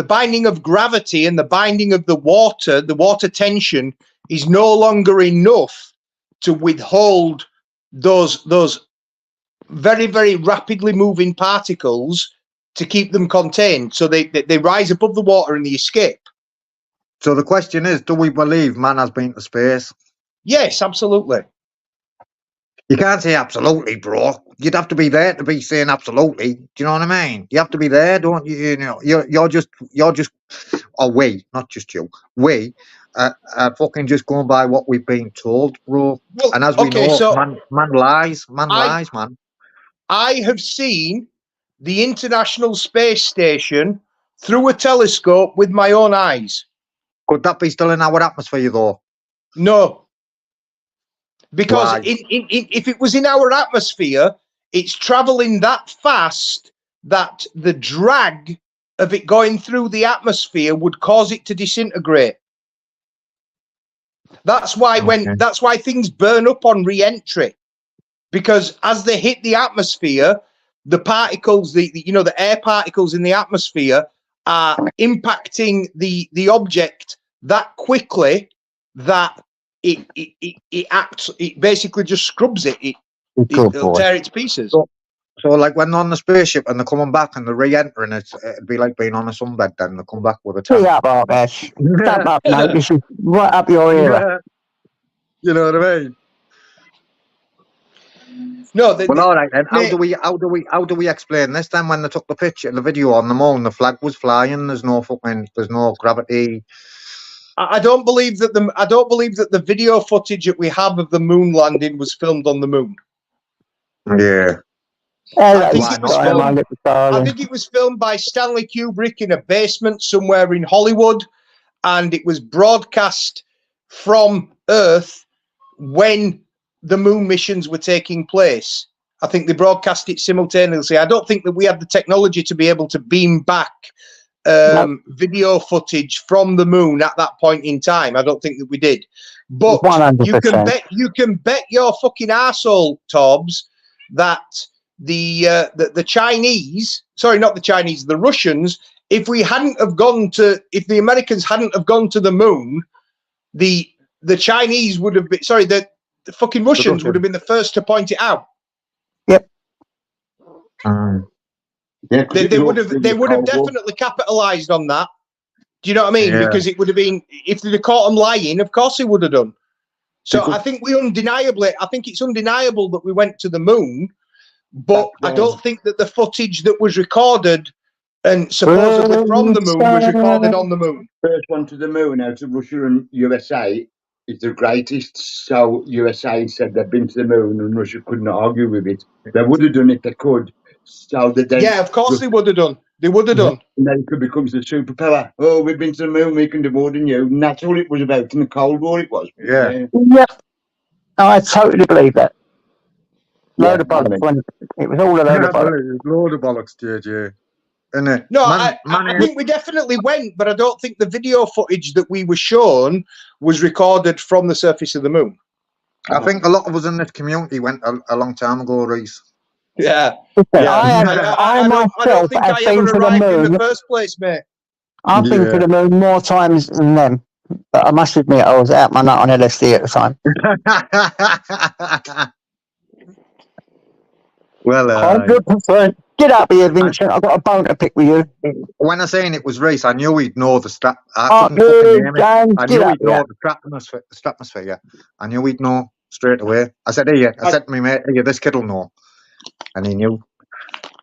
binding of gravity and the binding of the water tension is no longer enough to withhold those very, very rapidly moving particles to keep them contained. So they rise above the water and they escape.
So the question is, do we believe man has been to space?
Yes, absolutely.
You can't say absolutely, bro. You'd have to be there to be saying absolutely. Do you know what I mean? You have to be there, don't you? You know, you're just, or we, not just you, we are fucking just going by what we've been told, bro.
Well,
And as we
okay,
know,
so
man lies, man.
I have seen the International Space Station through a telescope with my own eyes.
Could that be still in our atmosphere, though?
No, because
Why?
if it was in our atmosphere, it's traveling that fast that the drag of it going through the atmosphere would cause it to disintegrate. That's why that's why things burn up on re-entry, because as they hit the atmosphere, the particles, the air particles in the atmosphere are impacting the object that quickly that it basically just scrubs it. It'll tear it to pieces.
So like when they're on the spaceship and they're coming back and they're re-entering, it'd be like being on a sunbed. Then they come back with a tank.
Shut up, Arbesh. Shut up, mate. This is right up your era.
You know what I mean?
No,
Well, all right then. How do we explain this then? When they took the picture, the video on the moon, the flag was flying. There's no gravity.
I don't believe that the video footage that we have of the moon landing was filmed on the moon.
Yeah.
I think it was filmed by Stanley Kubrick in a basement somewhere in Hollywood, and it was broadcast from Earth when the moon missions were taking place. I think they broadcast it simultaneously. I don't think that we had the technology to be able to beam back video footage from the moon at that point in time. I don't think that we did. But
100%.
you can bet your fucking arsehole, Tobbs, that the Chinese, sorry, not the Chinese, the Russians, if the Americans hadn't have gone to the moon, the Chinese would have been, sorry, the fucking Russians would have been the first to point it out.
Yep.
They would have definitely capitalized on that. Do you know what I mean?
Yeah.
Because it would have been, if they'd have caught them lying, of course they would have done. So I think it's undeniable that we went to the moon, but I don't think that the footage that was recorded and supposedly from the moon was recorded on the moon.
First one to the moon out of Russia and USA is the greatest. So USA said they've been to the moon and Russia couldn't argue with it. They would have done it, they could. So
Yeah, of course they would have done. They would have done.
America becomes the superpower. Oh, we've been to the moon, we can do more than you. And that's all it was about in the Cold War, it was.
Yeah.
Yep. I totally believe that. Load
Yeah,
of bollocks. It was all a load of bollocks.
Load of bollocks, JJ. Isn't it?
No, I think we definitely went, but I don't think the video footage that we were shown was recorded from the surface of the moon.
I think a lot of us in this community went a long time ago, Reese.
Yeah.
I myself
think
have
I
been
ever
to the
arrived in
moon.
the first place, mate.
I've been to the moon more times than them. But I must admit, I was out my nut on LSD at the time.
Well,
100%. Get up here, Vincent. I've got a bone to pick with you.
when I saying it was Reese, I knew he'd know the strap. I
Oh,
couldn't fucking name it.
James,
I
get
knew
up
he'd know
here.
the stratosphere. I knew he'd know straight away. I said, "Here," I said to me mate, "Here, this kid'll know," and he knew.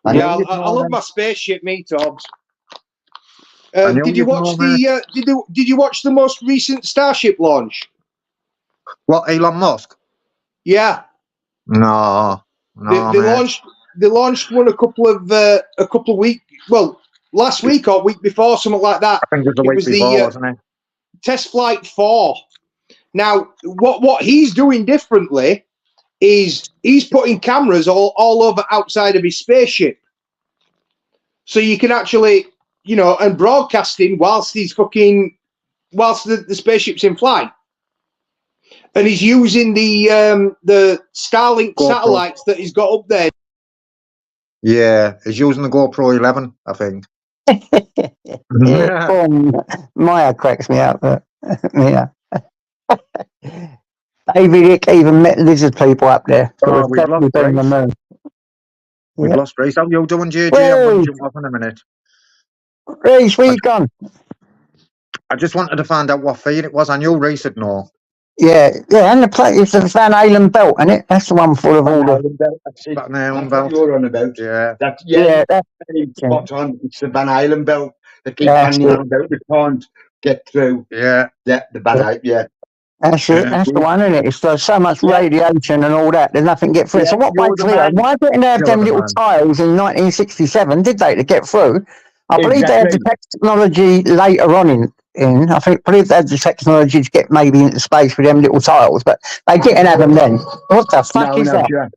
I love my spaceship, me, Tobbs. Did you watch Did you watch the most recent Starship launch?
What, Elon Musk?
Yeah.
No,
They launched one a couple of weeks. Well, last week or week before, something like that.
I think it was the week before, wasn't it?
Test Flight 4. Now, what he's doing differently is he's putting cameras all over outside of his spaceship, so you can actually, and broadcasting whilst the spaceship's in flight. And he's using the Starlink satellites that he's got up there.
Yeah, he's using the GoPro 11, I think.
Maya cracks me up. Yeah. David Icke even met lizard people up there.
Oh, we've lost Grace. We've lost Grace. How you doing, JJ? I'm going to jump off in a minute.
Reese, where you gone?
I just wanted to find out what feed it was. I knew Reese would know.
Yeah, and the place is the Van Halen belt, isn't it? That's the one full of all the...
That's what you're on about.
Yeah.
That's spot on. It's the Van Halen belt. They keep hanging on about. They can't get through.
Yeah.
Yeah, the Van Halen, yeah.
That's it. That's the one, isn't it? It's there's so much radiation and all that. There's nothing get through. So what makes Leo? Why didn't they have them little tiles in 1967? Did they to get through? I believe they had the technology later on in. I believe they had the technology to get maybe into space with them little tiles, but they didn't have them then. What the fuck is that?
Sure.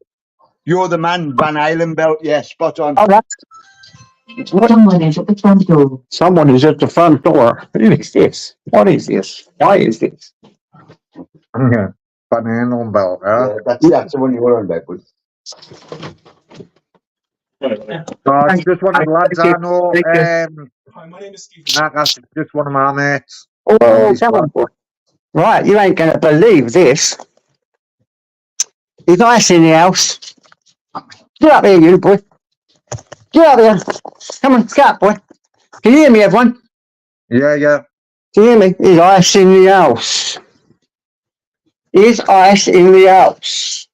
You're the man, Van Halen belt. Yeah, spot on.
Oh, someone is at the front door. Someone is at the front door. Who is this? What is this? Why is this?
Yeah. Van Halen belt,
yeah, that's the one you were on about.
It's just one of the lads I know. Hi, my name is Steve. That's just one of my mates.
Oh, come on, boy. Right, you ain't going to believe this. He's nice in the house. Get up here, you boy. Get up here. Come on, get up, boy. Can you hear me, everyone?
Yeah.
Can you hear me? There's ice in the house. There's ice in the house.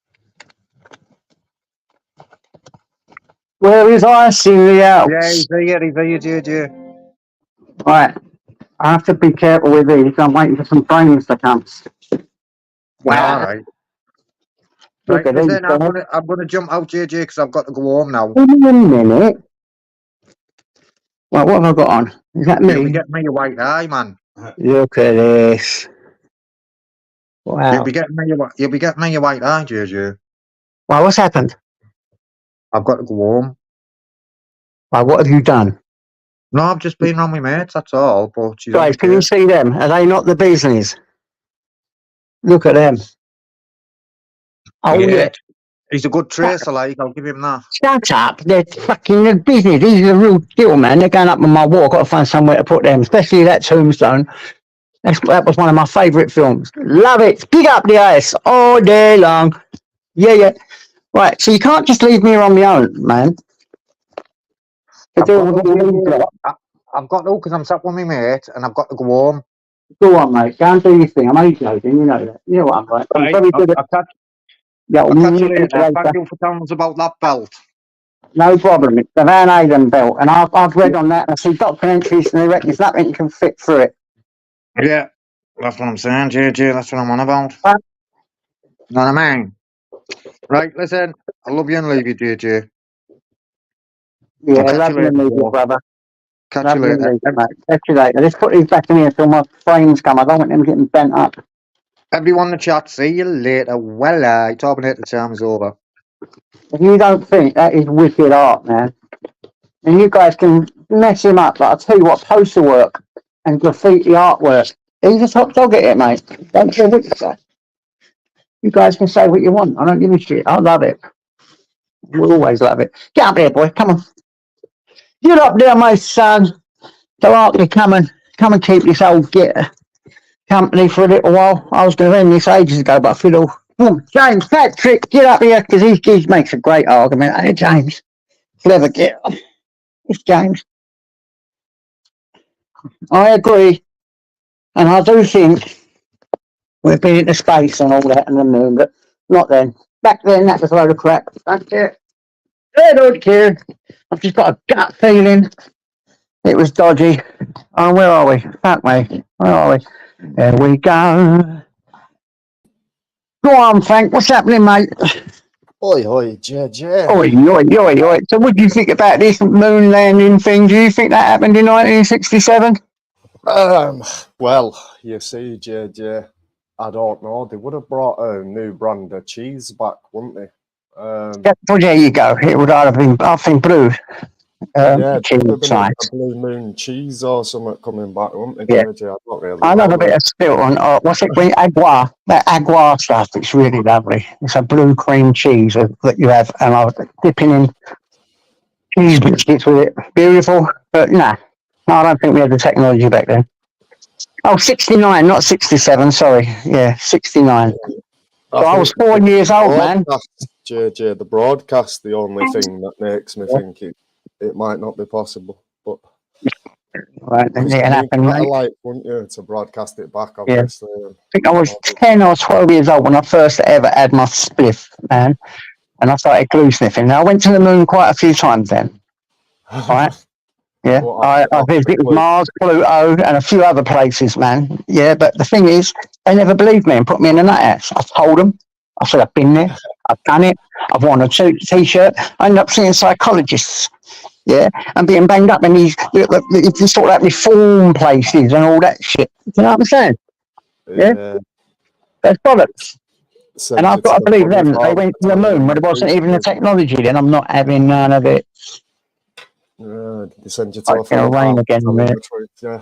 Where is ice in the house?
Yeah, he's here.
Right. I have to be careful with these. I'm waiting for some frames to come.
Wow. All right. Right, then I'm gonna jump out, JJ, because I've got to go home now.
Wait a minute. Well, what have I got on? Is that me?
You'll be getting me a white eye, man.
Look at this. Wow.
You'll be getting me a white eye, JJ.
Well, what's happened?
I've got to go home.
Well, what have you done?
No, I've just been around with mates, that's all. But
guys, can you see them? Are they not the business? Look at them. Oh, yeah.
He's a good tracer, like, I'll give him that.
Shut up. They're fucking the business. These are the real deal, man. They're going up on my wall. I've got to find somewhere to put them, especially that Tombstone. That was one of my favourite films. Love it. Pick up the ice all day long. Yeah. Right, so you can't just leave me here on my own, man.
I've got to, because I'm sat with my mate, and I've got to go home.
Go on, mate. Go and do your thing. I'm only joking. You know that. You know what I'm like.
I'll catch you later. Thank you for telling us about that belt.
No problem. It's the Van Halen belt. And I've read on that, and I see documentaries, and they reckon there's nothing can fit through it.
Yeah, that's what I'm saying, JJ. That's what I'm on about. You know what I mean? Right, listen. I love you and leave you, JJ.
Yeah, I love you and leave you, brother.
Catch you later.
Catch you later. Let's put these back in here till my frames come. I don't want them getting bent up.
Everyone in the chat, see you later. Well, Terminator time is over.
If you don't think that is wicked art, man, and you guys can mess him up, but I'll tell you what, poster work and graffiti artwork, he's a top dog at it, mate. Don't care what you say. You guys can say what you want. I don't give a shit. I love it. We'll always love it. Get up there, boy. Come on. Get up there, my son. So Arkley, come and keep this old git company for a little while. I was going to end this ages ago, but I feel all... Oh, James Patrick, get up here, because he makes a great argument. Hey, James. Clever git. It's James. I agree. And I do think we've been into space and all that and the moon, but not then. Back then, that was a load of crap. Don't care. I don't care. I've just got a gut feeling it was dodgy. Oh, where are we? Fuck me. Where are we? There we go. Go on, Frank. What's happening, mate?
Oi, oi, JJ.
Oi. So what do you think about this moon landing thing? Do you think that happened in 1967?
Well, you see, JJ, I don't know. They would have brought a new brand of cheese back, wouldn't they?
Well, there you go. It would either have been, I think, blue.
Yeah,
Cheese
there would have been
size.
a blue moon cheese or something coming back, wouldn't they,
Yeah.
JJ? I don't really
I love
know
a bit of Stilton. What's it? Agua. That agua stuff. It's really lovely. It's a blue cream cheese that you have, and I was dipping in cheese biscuits with it. Beautiful, but nah. No, I don't think we had the technology back then. Oh, 69, not 67. Sorry. Yeah, 69. So I was 4 years old, man.
JJ, the broadcast, the only thing that makes me think it might not be possible. But
Right, then it
you
happened,
quite
mate.
like, wouldn't you, to broadcast it back, obviously.
I think I was 10 or 12 years old when I first ever had my spliff, man. And I started glue sniffing. Now, I went to the moon quite a few times then. Right? Yeah. I visited Mars, Pluto, and a few other places, man. Yeah, but the thing is, they never believed me and put me in a nut house. I told them. I said, I've been there. I've done it. I've worn a t-shirt. I ended up seeing psychologists. Yeah, and being banged up in these sort of reform places and all that shit. You know what I'm saying? Yeah. That's bollocks. And I've got to believe them. They went to the moon when there wasn't even the technology. Then I'm not having none of it.
They send you to
It's going to rain again, man.
Yeah.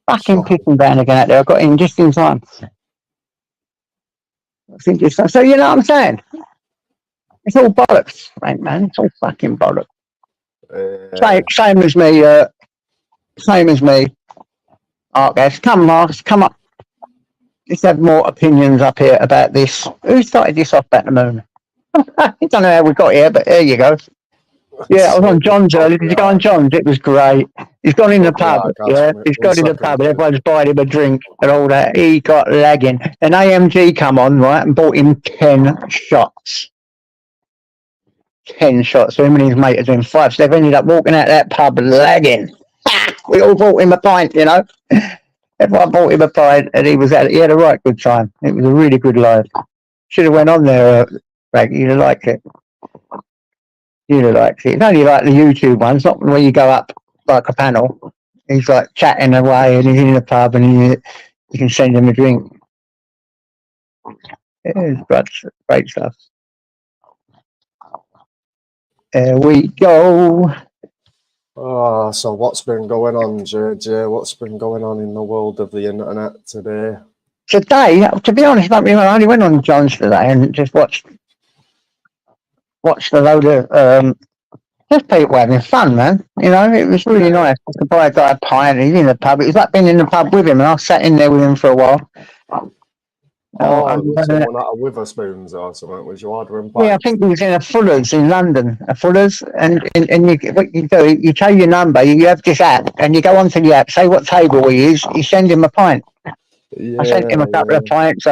Fucking pissing down again out there. I got in just in time. So you know what I'm saying? It's all bollocks, right, man? It's all fucking bollocks. Same as me. Arcas, come, Marcus, come up. Let's have more opinions up here about this. Who started this off about the moon? I don't know how we got here, but there you go. Yeah, I was on John's earlier. Did you go on John's? It was great. He's gone in the pub. Yeah, he's gone in the pub. Everyone's buying him a drink and all that. He got lagging. An AMG come on, right, and bought him 10 shots. 10 shots. So him and his mate are doing 5. So they've ended up walking out that pub lagging. We all bought him a pint, you know. Everyone bought him a pint, and he had a right good time. It was a really good life. Should have went on there, Greg. You'd have liked it. You'd have liked it. It's only like the YouTube ones, not where you go up like a panel. He's like chatting away, and he's in the pub, and you can send him a drink. It is great stuff. There we go.
So what's been going on, JJ? What's been going on in the world of the internet today?
Today, to be honest, I only went on John's today and just watched a load of just people having fun, man. You know, it was really nice. I could buy a guy a pint. He's in the pub. It was like being in the pub with him, and I sat in there with him for a while.
Was someone at a Witherspoons or something? Was you ordering pints?
Yeah, I think he was in a Fuller's in London. A Fuller's, and what you do, you tell your number, you have this app, and you go onto the app, say what table he is, you send him a pint. I sent him a couple of pints,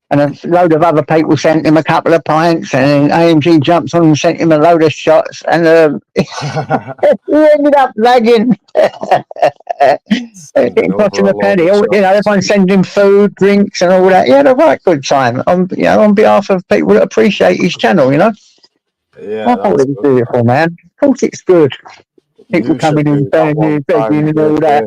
and a load of other people sent him a couple of pints, and then AMG jumped on and sent him a load of shots, and he ended up lagging. It didn't cost him a penny. You know, everyone sent him food, drinks, and all that. He had a right good time on behalf of people that appreciate his channel. You know,
Yeah,
I thought it was beautiful, man. Of course, it's good. People
You should
coming in,
do that
begging
one
and begging
time,
and all that.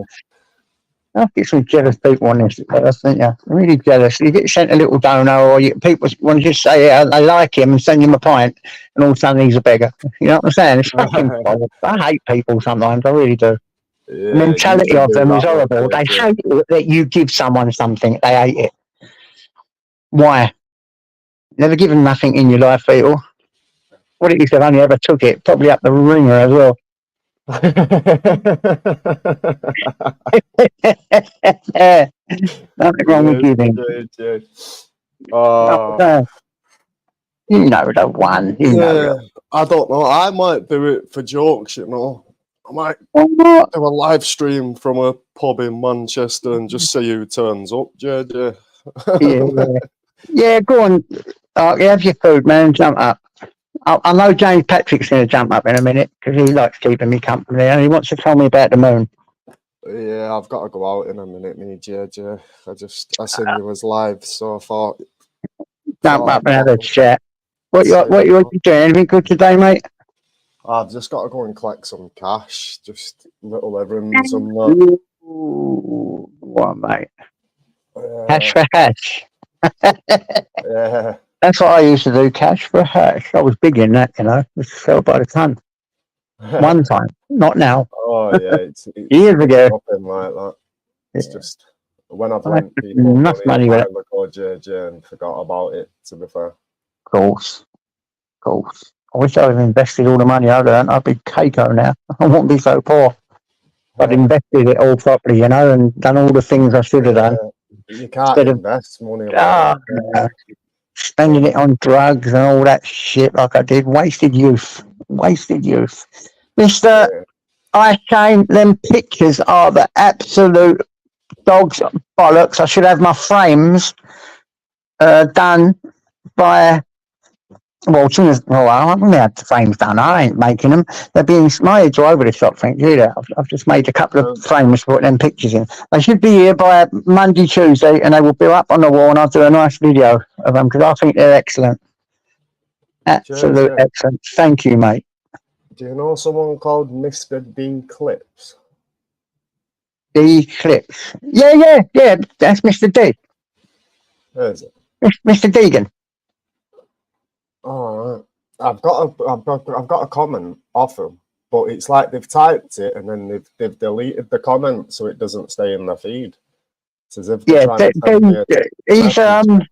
I get some jealous people on this earth, don't you? Really jealous. You get sent a little donor, or people want to just say they like him and send him a pint, and all of a sudden he's a beggar. You know what I'm saying? It's fucking bollocks. I hate people sometimes. I really do.
Yeah,
The mentality
you should
of
do
them is
that one,
horrible. They
JJ.
hate it that you give someone something. They hate it. Why? Never given nothing in your life, people. What it is, they've only ever took it, probably up the ringer as well. Nothing wrong with
Yes,
giving.
JJ.
You know the one. You know
Yeah,
the
I don't know. I might do it for jokes, you know. I might
one.
do a live stream from a pub in Manchester and just see who turns up, JJ.
Yeah, go on. Have your food, man. Jump up. I know James Patrick's going to jump up in a minute because he likes keeping me company and he wants to tell me about the moon.
Yeah, I've got to go out in a minute, me, JJ. I seen you was live, so I thought.
Jump up and have a
I'd
chat. What
say
you doing? Anything good today, mate?
I've just got to go and collect some cash, just little errands and that.
Ooh, what, mate? Hash
Yeah,
for hash.
yeah.
That's what I used to do, cash for hash. I was big in that, you know. Just sell by the ton. One time, not now.
Oh yeah, it's
Years ago.
nothing like that. It's
Yeah.
just when I've
I
lent
had
people
enough
money a
money with it.
while ago, JJ, and forgot about it. To be fair,
Of course. I wish I'd have invested all the money I'd earned. I'd be Keiko now. I wouldn't be so poor. I'd invested it all properly, you know, and done all the things I should have done.
You can't
Instead of
invest money like that.
spending it on drugs and all that shit like I did. Wasted youth. Mister,
Yeah.
I came, them pictures are the absolute dog's bollocks. I should have my frames done by, well, as soon as, well, I haven't had the frames done. I ain't making them. They're being smudged all over the shop, thank you. I've just made a couple of frames to put them pictures in. They should be here by Monday, Tuesday, and they will be up on the wall, and I'll do a nice video of them because I think they're excellent. Absolute excellent. Thank you, mate.
Do you know someone called Mr. D Clips?
D Clips. Yeah. That's Mr. D.
Where is it?
Mr. Deegan.
All right. I've got a comment off him, but it's like they've typed it and then they've deleted the comment so it doesn't stay in the feed. It's as if they're trying to send me a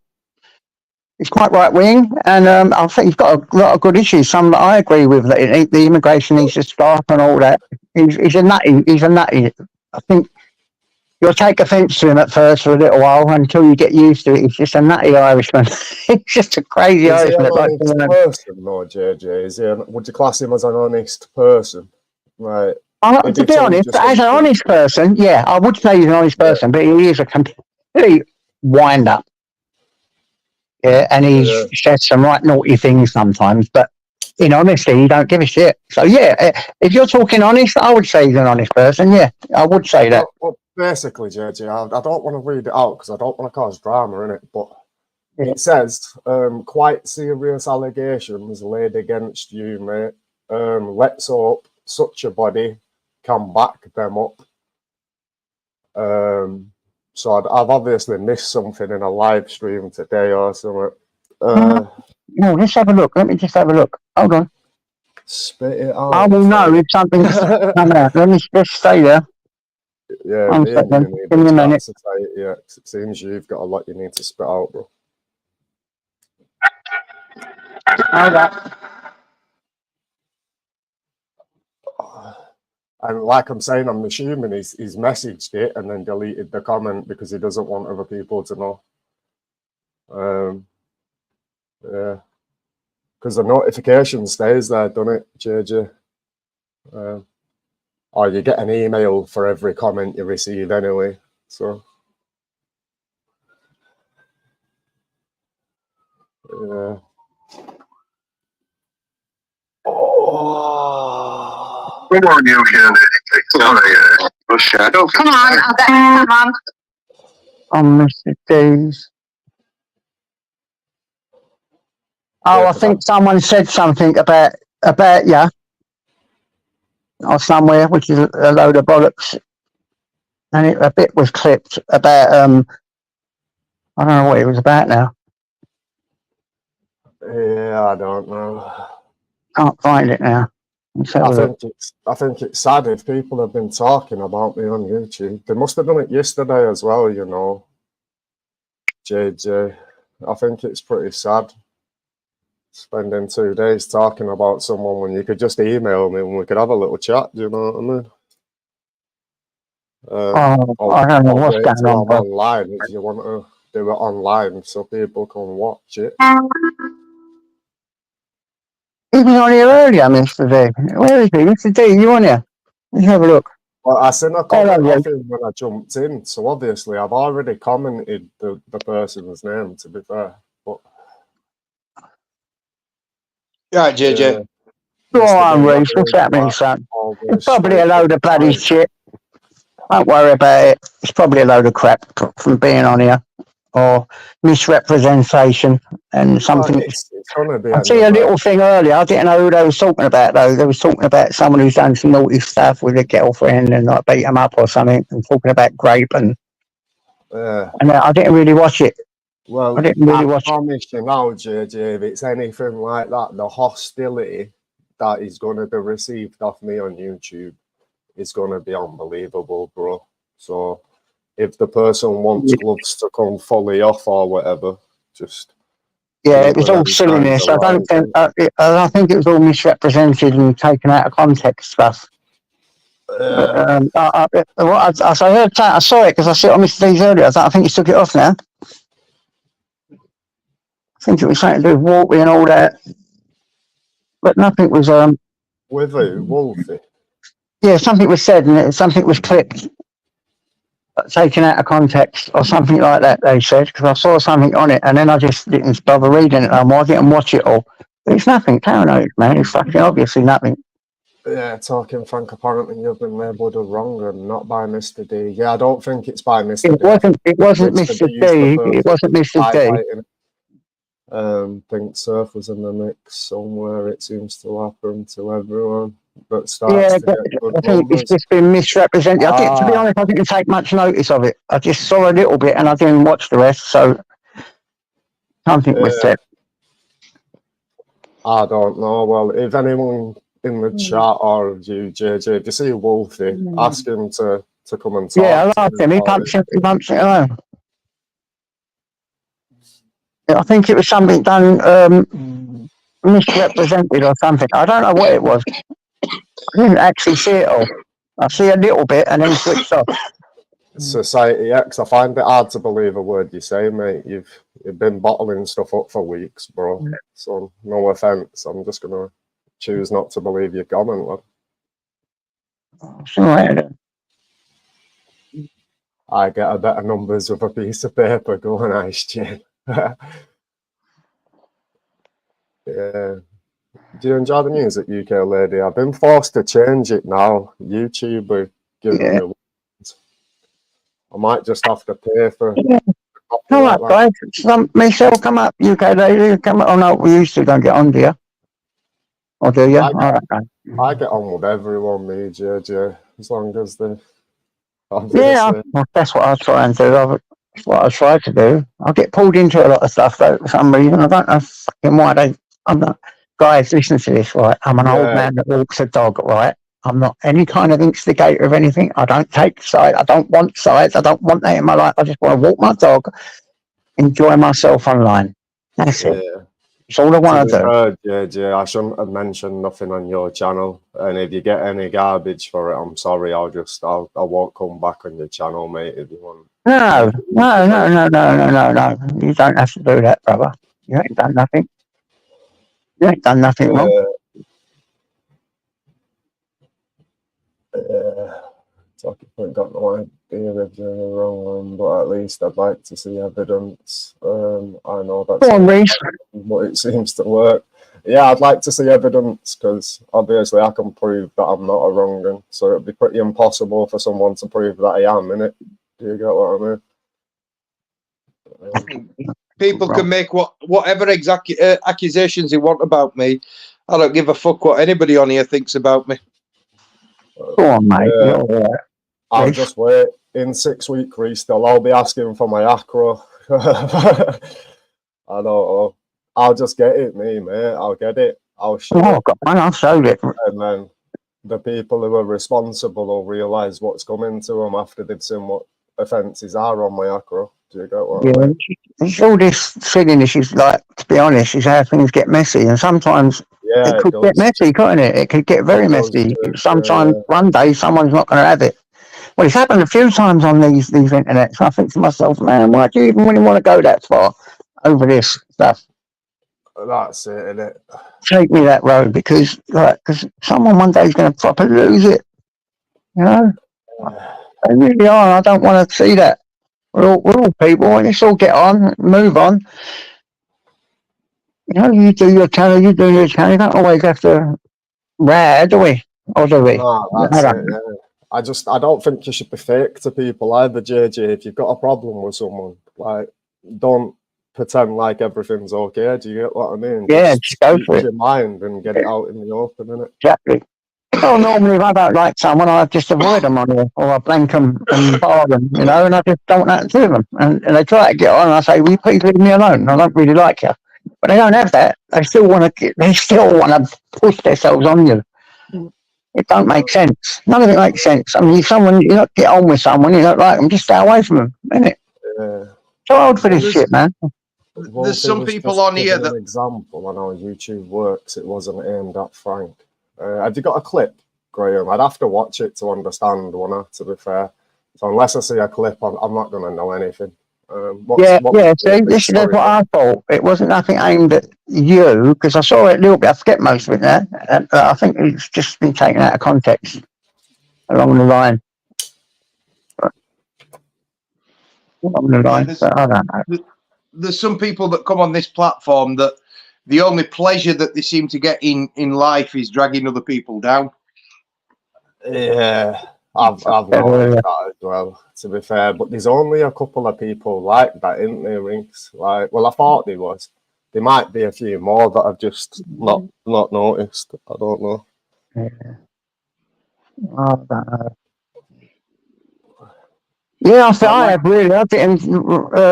he's quite right wing, and I think he's got a lot of good issues. Some that I agree with, the immigration needs to stop and all that. He's a nutty. I think you'll take offence to him at first for a little while until you get used to it. He's just a nutty Irishman. He's just a crazy Irishman.
Is he an honest person, though, JJ? Would you class him as an honest person? Right.
To be honest, as an honest person, yeah, I would say he's an honest person, but he is a complete wind-up. Yeah, and he says some right naughty things sometimes, but in honesty, he don't give a shit. So, yeah, if you're talking honest, I would say he's an honest person, yeah, I would say that.
Well, basically, JJ, I don't want to read it out because I don't want to cause drama in it, but it says, quite serious allegations laid against you, mate. Let's hope such a body can back them up. So I've obviously missed something in a live stream today or something.
No, let's have a look. Let me just have a look. Hold on.
Spit it out.
I will know if something's come out. Let me just stay there.
Yeah,
One second. Give me a minute.
Yeah, it seems you've got a lot you need to spit out, bro.
Hold up.
And like I'm saying, I'm assuming he's messaged it and then deleted the comment because he doesn't want other people to know. Yeah. Because the notification stays there, doesn't it, JJ? Or you get an email for every comment you receive anyway, so. Yeah. Oh.
Come on, you kid. Shadow. Come on, come on.
Oh, Mr. D's. Oh, I think someone said something about you. or somewhere, which is a load of bollocks. And a bit was clipped about I don't know what it was about now.
Yeah, I don't know.
Can't find it now. Let's have a look.
I think it's sad if people have been talking about me on YouTube. They must have done it yesterday as well, you know. JJ. I think it's pretty sad. Spending 2 days talking about someone when you could just email me and we could have a little chat, do you know what I mean?
I don't know what's going on,
I'm
but
online if you want to do it online so people can watch it.
he was on here earlier, Mr. D. Where is he? Mr. D, you on here? Let's have a look.
Well, I seen a comment
Hello,
off him when I jumped in, so obviously I've already commented the person's name, to be fair. But
Right, JJ.
Go on,
Mr.
Reese. What's happening, son?
Always
It's probably
straight
a load
to
of bloody
the point.
shit. Don't worry about it. It's probably a load of crap from being on here or misrepresentation and something.
It's gonna be
I see a
another.
little thing earlier. I didn't know who they was talking about though. They was talking about someone who's done some naughty stuff with a girlfriend and like beat them up or something, and talking about grape and I didn't really watch it.
Well,
I didn't really
I
watch it.
promise you now, JJ, if it's anything like that, the hostility that is going to be received off me on YouTube is going to be unbelievable, bro. So if the person wants gloves to come fully off or whatever, just
Yeah, it was all silliness. I don't think it was all misrepresented and taken out of context stuff. I saw it because I saw it on Mr. D's earlier. I think he took it off now. I think it was something to do with Wolfie and all that, but nothing was.
With who? Wolfie?
Yeah, something was said and something was clipped, taken out of context or something like that. They said because I saw something on it and then I just didn't bother reading it anymore. I didn't watch it all. But it's nothing. Paranoid, man. It's fucking obviously nothing.
Yeah, talking Frank, apparently you've been labelled a wronger, not by Mr. D. Yeah, I don't think it's by Mr. D.
It wasn't Mr. D. It wasn't Mr. D.
Think Surf was in the mix somewhere. It seems to happen to everyone that starts to get good
I think
numbers.
it's just been misrepresented. To be honest, I didn't take much notice of it. I just saw a little bit and I didn't watch the rest. So something was said.
I don't know. Well, if anyone in the chat or you, JJ, if you see Wolfie, ask him to come and talk.
Yeah, I like him. He pumps it alone. I think it was something done misrepresented or something. I don't know what it was. I didn't actually see it all. I see a little bit and then switched off.
Society X, I find it hard to believe a word you say, mate. You've been bottling stuff up for weeks, bro. So no offense, I'm just gonna choose not to believe your comment, lad. I get a better numbers with a piece of paper. Go on, Ice Chain. Yeah. Do you enjoy the music, UK lady? I've been forced to change it now. YouTube are giving me. I might just have to pay for.
Come up, guys. Michelle, come up. UK lady, come up. Oh no, we used to don't get on, do you? Or do you?
I get on with everyone, me, JJ, as long as they.
Yeah, that's what I try and do. That's what I try to do. I get pulled into a lot of stuff though for some reason. I don't know fucking why I'm not. Guys, listen to this, right? I'm an old man that walks a dog, right? I'm not any kind of instigator of anything. I don't take sides. I don't want sides. I don't want that in my life. I just want to walk my dog, enjoy myself online. That's it. It's all I want to do.
JJ, I shouldn't have mentioned nothing on your channel. And if you get any garbage for it, I'm sorry. I won't come back on your channel, mate, if you want.
No. You don't have to do that, brother. You ain't done nothing. You ain't done nothing wrong.
I've got no idea if you're in the wrong one, but at least I'd like to see evidence. I know that's but it seems to work. Yeah, I'd like to see evidence because obviously I can prove that I'm not a wrong'un. So it'd be pretty impossible for someone to prove that I am, innit? Do you get what I mean?
People can make whatever accusations they want about me. I don't give a fuck what anybody on here thinks about me.
Go on, mate. You're all right.
I'll
Please.
just wait. In 6 week restill, I'll be asking for my acro. I don't know. I'll just get it, mate. I'll get it. I'll show
Oh,
it.
I've got one. I've showed it.
And then the people who are responsible will realise what's coming to them after they've seen what offences are on my acro. Do you get what I mean?
It's all this silliness is like, to be honest, is how things get messy. And sometimes
Yeah,
it could get
does.
messy, couldn't it? It could get very
It does,
messy.
yeah.
Sometimes one day someone's not going to have it. Well, it's happened a few times on these internets. I think to myself, man, why do you even really want to go that far over this stuff?
That's it, innit?
Take me that road because someone one day is going to properly lose it. You know, they really are. I don't want to see that. We're all people, and let's all get on, move on. You know, you do your channel, you do your channel. You don't always have to rad, do we? Or do we?
No, that's it, yeah. I don't think you should be fake to people either, JJ. If you've got a problem with someone, like, don't pretend like everything's okay. Do you get what I mean?
Yeah, just go
speak
for it.
your mind and get it out in the open, innit?
Exactly. Well, normally if I don't like someone, I just avoid them on here, or I blank them and bar them, you know, and I just don't want to them. And they try to get on, and I say, "Will you please leave me alone? I don't really like you." But they don't have that. They still want to push themselves on you. It don't make sense. None of it makes sense. I mean, if you don't get on with someone, you don't like them, just stay away from them, innit?
Yeah.
So old for this shit, man.
There's some people on here that.
An example on how YouTube works. It wasn't aimed at Frank. Have you got a clip, Graham? I'd have to watch it to understand, wouldn't I, to be fair. So unless I see a clip, I'm not going to know anything.
See, this is what I thought. It wasn't nothing aimed at you, because I saw it a little bit. I forget most of it now. I think it's just been taken out of context along the line. Along the line, but I don't know.
There's some people that come on this platform that the only pleasure that they seem to get in life is dragging other people down.
Yeah, I've noticed that as well, to be fair. But there's only a couple of people like that, isn't there, Rinks? Like, well, I thought there was. There might be a few more that I've just not noticed. I don't know.
Yeah. I don't know. Yeah, I didn't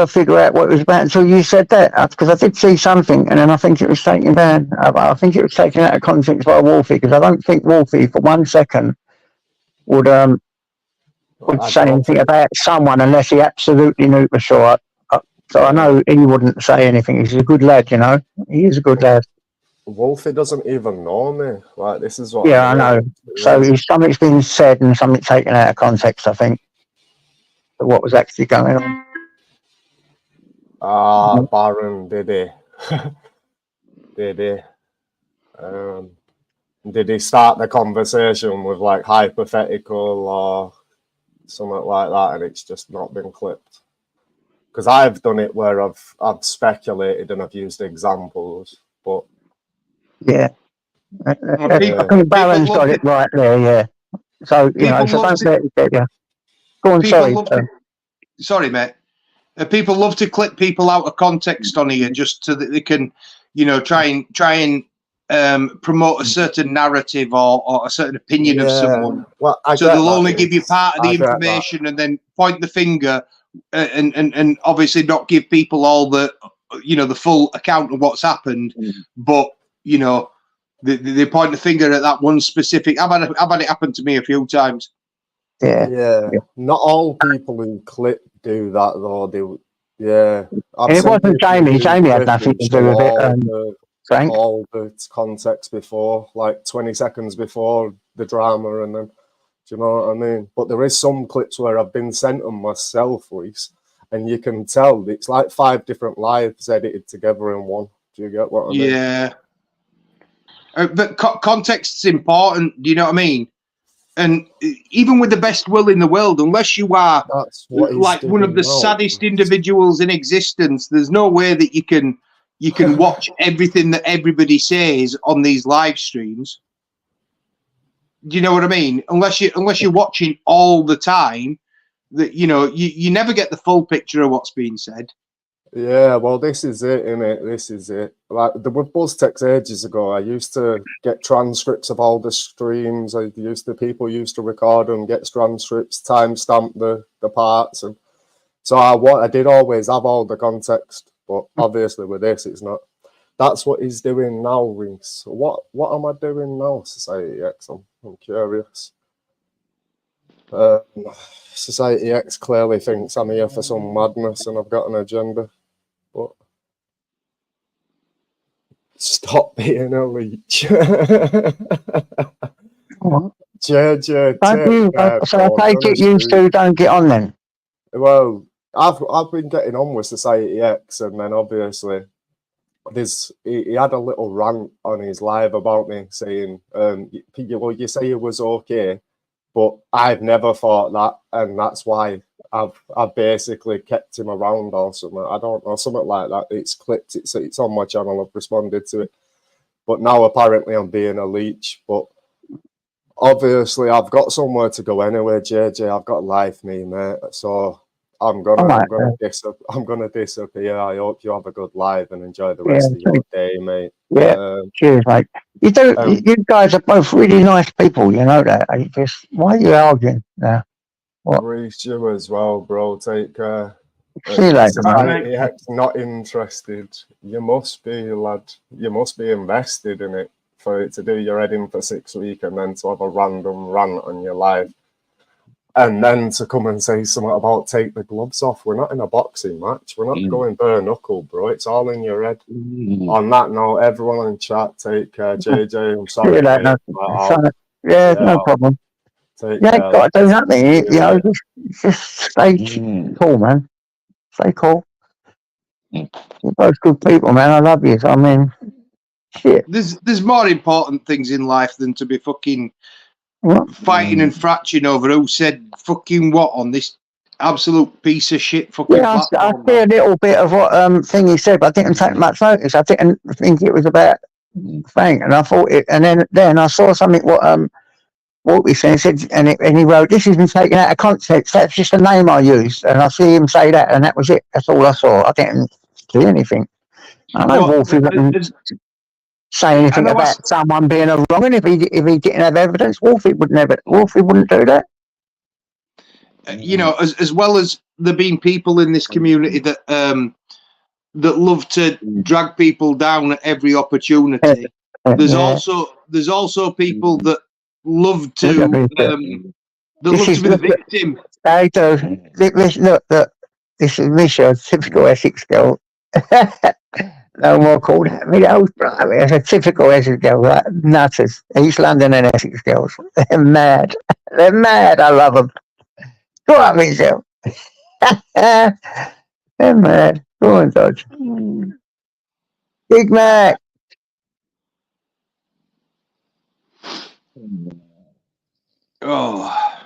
figure out what it was about until you said that, because I did see something, and then I think it was taken down. I think it was taken out of context by Wolfie, because I don't think Wolfie for 1 second would say anything about someone unless he absolutely knew for sure. So I know he wouldn't say anything. He's a good lad, you know. He is a good lad.
Wolfie doesn't even know me. Like, this is what.
Yeah, I know. So something's been said and something taken out of context, I think. What was actually going on?
Baron, did he? Did he start the conversation with like hypothetical or something like that, and it's just not been clipped? Because I've done it where I've speculated and I've used examples, but
yeah, I think Baron's got it right there. Yeah, so you know, so don't let it get you. Go on,
sorry, mate. People love to clip people out of context on here just so that they can, you know, try and promote a certain narrative or a certain opinion of someone.
Well,
so they'll only give you part of the information and then point the finger and obviously not give people all the, you know, the full account of what's happened. But you know, they point the finger at that one specific. I've had it happen to me a few times.
Yeah. Not all people who clip do that though.
It wasn't Jamie. Jamie had nothing to do with it. Frank,
all the context before, like 20 seconds before the drama, and then, do you know what I mean? But there is some clips where I've been sent them myself, Reese, and you can tell it's like 5 different lives edited together in one. Do you get what I mean?
Yeah. But context's important. Do you know what I mean? And even with the best will in the world, unless you are like one of the saddest individuals in existence, there's no way that you can watch everything that everybody says on these live streams. Do you know what I mean? Unless you're watching all the time, that you know you never get the full picture of what's being said.
Yeah, well, this is it, innit? This is it. Like the with BuzzText ages ago, I used to get transcripts of all the streams. People used to record and get transcripts, timestamp the parts, and so I did always have all the context. But obviously, with this, it's not. That's what he's doing now, Reese. What am I doing now, Society X? I'm curious. Society X clearly thinks I'm here for some madness and I've got an agenda. But stop being a leech.
What?
JJ,
Don't you, so I take it you two don't get on then?
Well, I've been getting on with Society X, and then obviously he had a little rant on his live about me saying, you say it was okay, but I've never thought that, and that's why I've basically kept him around or something. I don't know, something like that. It's clipped. It's on my channel. I've responded to it, but now apparently I'm being a leech. But obviously I've got somewhere to go anyway, JJ. I've got life, me mate. So I'm gonna disappear. I hope you have a good life and enjoy the rest of your day, mate.
Yeah, cheers, mate. You guys are both really nice people, you know that. Why are you arguing now?
Reach you as well, bro. Take care.
See you later,
Society X not interested. You must be, lad. You must be invested in it for it to do your head in for 6 weeks and then to have a random rant on your life. And then to come and say something about take the gloves off. We're not in a boxing match. We're not going bare knuckle, bro. It's all in your head. On that note, everyone in chat, take care. JJ, I'm sorry.
No problem. You ain't got to do nothing. You know, just stay cool, man. Stay cool. You're both good people, man. I love you. So, I mean, shit.
There's more important things in life than to be fucking fighting and fracturing over who said fucking what on this absolute piece of shit fucking platform.
I see a little bit of what thing he said, but I didn't take much notice. I didn't think it was about Frank, and I thought it, and then I saw something what he said, and he wrote, "This has been taken out of context. That's just a name I used," and I see him say that, and that was it. That's all I saw. I didn't see anything. I know Wolfie wouldn't say anything about someone being a wrong, and if he didn't have evidence, Wolfie wouldn't do that.
You know, as well as there being people in this community that love to drag people down at every opportunity. There's also people that love to be the victim.
I do. Look, this is Misha, typical Essex girl. No more called me old brother. It's a typical Essex girl, like nutters. East London and Essex girls. They're mad. They're mad. I love them. Go on, Michelle. They're mad. Go on, Dodge. Big Mac.
Oh,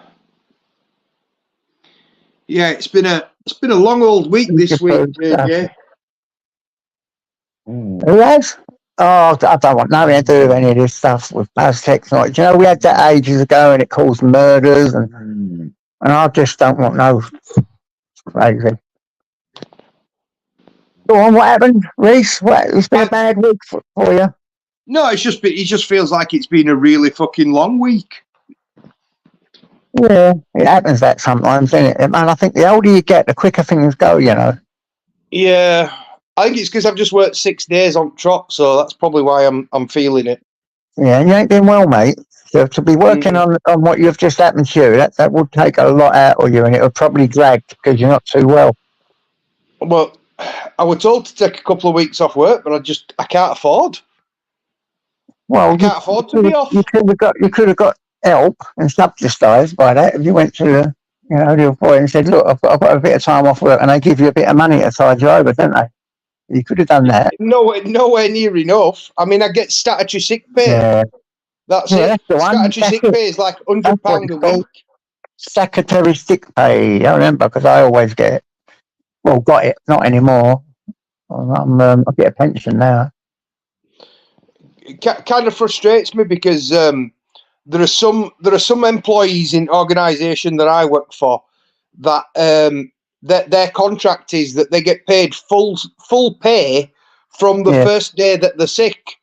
yeah. It's been a long old week this week, JJ.
Who has? Oh, I don't want nothing to do with any of this stuff with buzz technology. You know, we had that ages ago, and it caused murders, and I just don't want no crazy. Go on, what happened, Reese? It's been a bad week for you.
No, it just feels like it's been a really fucking long week.
Yeah, it happens that sometimes, doesn't it? And I think the older you get, the quicker things go, you know.
Yeah, I think it's because I've just worked 6 days on trot, so that's probably why I'm feeling it.
Yeah, and you ain't been well, mate. So to be working on what you've just happened to you, that would take a lot out of you, and it would probably drag because you're not too well.
Well, I was told to take a couple of weeks off work, but I can't afford.
Well,
I can't afford to be off.
You could have got help and subsidised by that if you went to the employer and said, "Look, I've got a bit of time off work," and they give you a bit of money to tide you over, don't they? You could have done that.
Nowhere near enough. I mean, I get statutory sick pay.
Yeah.
That's it. Statutory sick pay is like £100 a week.
Statutory sick pay. I remember because I always get it. Well, got it, not anymore. I get a pension now.
It kind of frustrates me because there are some employees in organisation that I work for that their contract is that they get paid full pay from the first day that they're sick.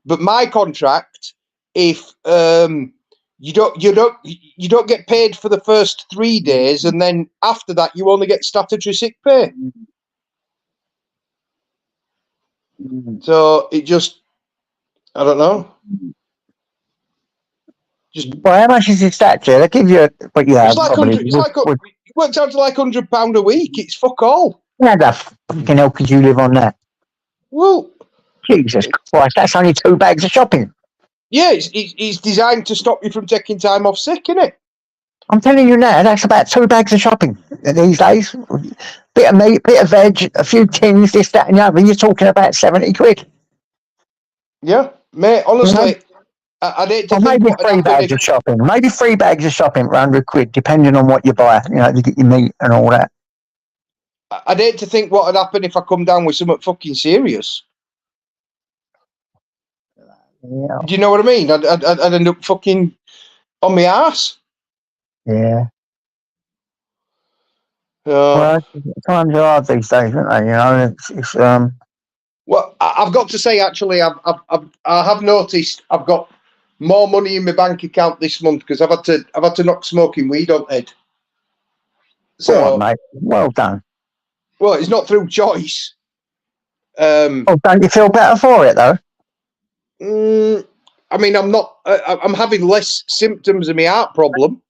But my contract, if you don't get paid for the first 3 days, and then after that you only get statutory sick pay. So it just, I don't know.
Well, how much is your statutory? They give you, but yeah,
It's like it works out to like £100 a week. It's fuck all.
How the fucking hell could you live on that?
Well,
Jesus Christ, that's only 2 bags of shopping.
yeah, it's designed to stop you from taking time off sick, innit?
I'm telling you now, that's about 2 bags of shopping these days. Bit of meat, bit of veg, a few tins, this, that, and the other. You're talking about 70 quid.
Yeah, mate. Honestly, I'd hate to think
maybe
what would
3
happen
bags
if,
of shopping. Maybe 3 bags of shopping for 100 quid, depending on what you buy. You know, to get your meat and all that.
I'd hate to think what would happen if I come down with something fucking serious.
Yeah.
Do you know what I mean? I'd end up fucking on my ass.
Yeah. Well, times are hard these days, aren't they? You know, it's
Well, I've got to say, actually, I have noticed I've got more money in my bank account this month because I've had to knock smoking weed on Ed. So,
go on, mate. Well done.
Well, it's not through choice.
Don't you feel better for it though?
I mean, I'm not. I'm having less symptoms of my heart problem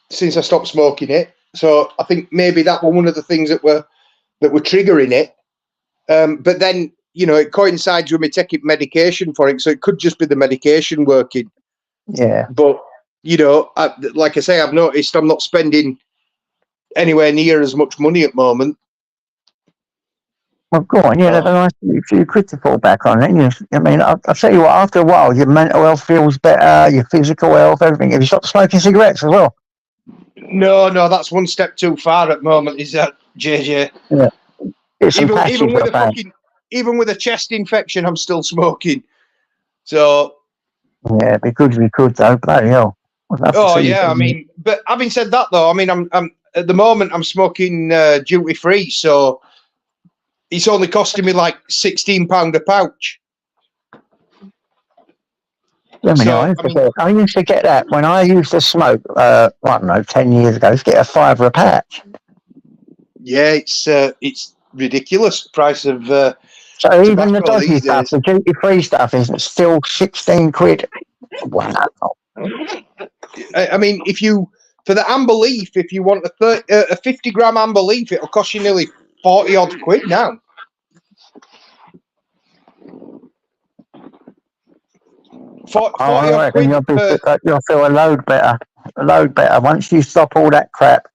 since I stopped smoking it. So I think maybe that was one of the things that were triggering it. But then, you know, it coincides with me taking medication for it, so it could just be the medication working.
Yeah.
But you know, like I say, I've noticed I'm not spending anywhere near as much money at the moment.
Well, go on. Yeah, that's a nice few quid to fall back on. I mean, I'll tell you what. After a while, your mental health feels better. Your physical health, everything. Have you stopped smoking cigarettes as well?
No, that's one step too far at the moment. Is that JJ?
Yeah.
Even with a chest infection, I'm still smoking. So
yeah, it'd be good if we could though. Bloody hell.
Oh yeah, I mean, but having said that though, I mean, I'm at the moment I'm smoking duty free, so it's only costing me like £16 a pouch.
I used to get that when I used to smoke. I don't know, 10 years ago. I used to get a £5 a patch.
Yeah, it's ridiculous. The price of
so even the dodgy stuff, the duty free stuff, is still 16 quid. Wow.
I mean, if you for the amber leaf, if you want a 50 gram amber leaf, it'll cost you nearly 40 odd quid now.
I reckon you'll feel a load better. Once you stop all that crap,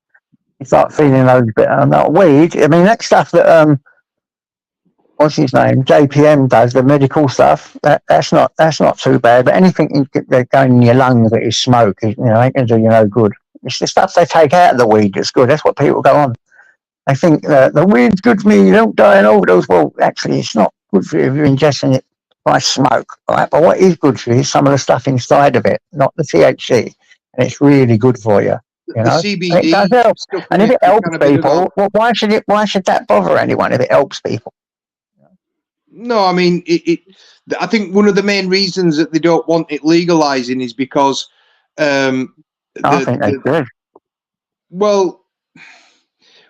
you start feeling loads better. Not weed. I mean, that stuff that what's his name? JPM does the medical stuff. That's not too bad. But anything that going in your lungs that is smoke, ain't gonna do you no good. It's the stuff they take out of the weed that's good. That's what people go on. They think the weed's good for me. You don't die in overdose. Well, actually, it's not good for you if you're ingesting it by smoke, right? But what is good for you is some of the stuff inside of it, not the THC, and it's really good for you. You know,
the CBD,
and it does help. And if it helps people, well, why should that bother anyone if it helps people?
No, I mean, I think one of the main reasons that they don't want it legalizing is because
I think they should.
Well,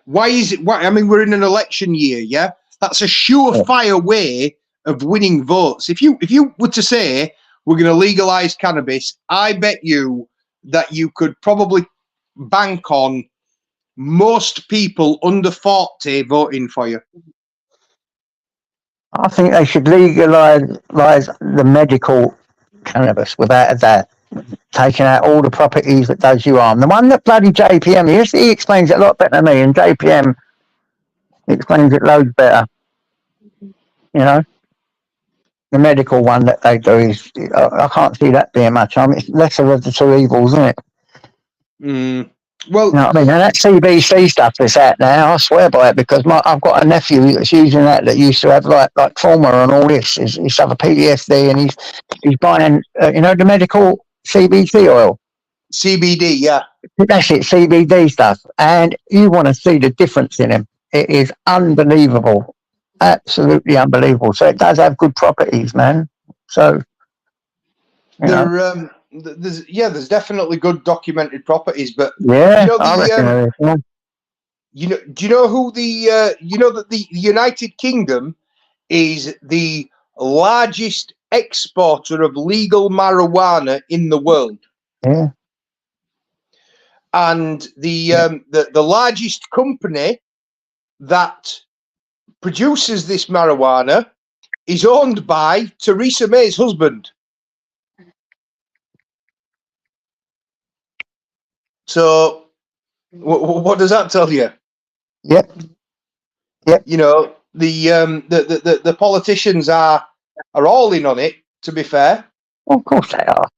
why is it? I mean, we're in an election year, yeah. That's a surefire way of winning votes. If you were to say we're going to legalize cannabis, I bet you that you could probably bank on most people under 40 voting for you.
I think they should legalize the medical cannabis without a doubt, taking out all the properties that does you harm. The one that bloody JPM, he explains it a lot better than me, and JPM explains it loads better. You know, the medical one that they do is, I can't see that being much. I mean, it's lesser of the two evils, isn't it?
Well,
you know what I mean? And that CBC stuff that's out now, I swear by it, because I've got a nephew that's using that used to have like trauma and all this. He's have a PTSD, and he's buying, the medical CBC oil.
CBD, yeah.
That's it, CBD stuff. And you want to see the difference in them. It is unbelievable. Absolutely unbelievable. So it does have good properties, man. So, you know.
There's definitely good documented properties, but
Yeah,
you know
I reckon there is. Yeah.
do you know who you know that the United Kingdom is the largest exporter of legal marijuana in the world,
Yeah.
and the largest company that produces this marijuana is owned by Theresa May's husband. So, what does that tell you?
Yep.
You know, the politicians are all in on it. To be fair,
Well, of course they are.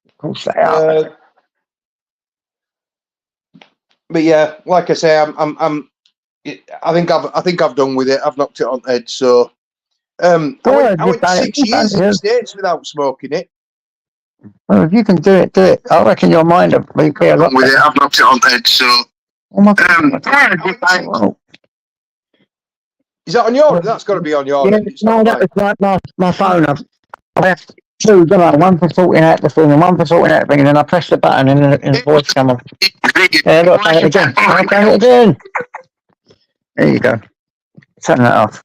Of course they are.
But yeah, like I say, I think I've done with it. I've knocked it on the head. So, I went 6 years in the States without smoking it.
Well, if you can do it, do it. I reckon your mind will be a lot
With it,
better.
I've knocked it on the head, so.
Oh my God.
Well,
Is that on your? That's got to be on your
Yeah,
end. It's
no,
not
that
mine.
was my phone. I have two, don't I? One for sorting out the thing and one for sorting out the thing, and then I press the button and the voice come on. Yeah, look, done it again. I've done it again. There you go. Turn that off.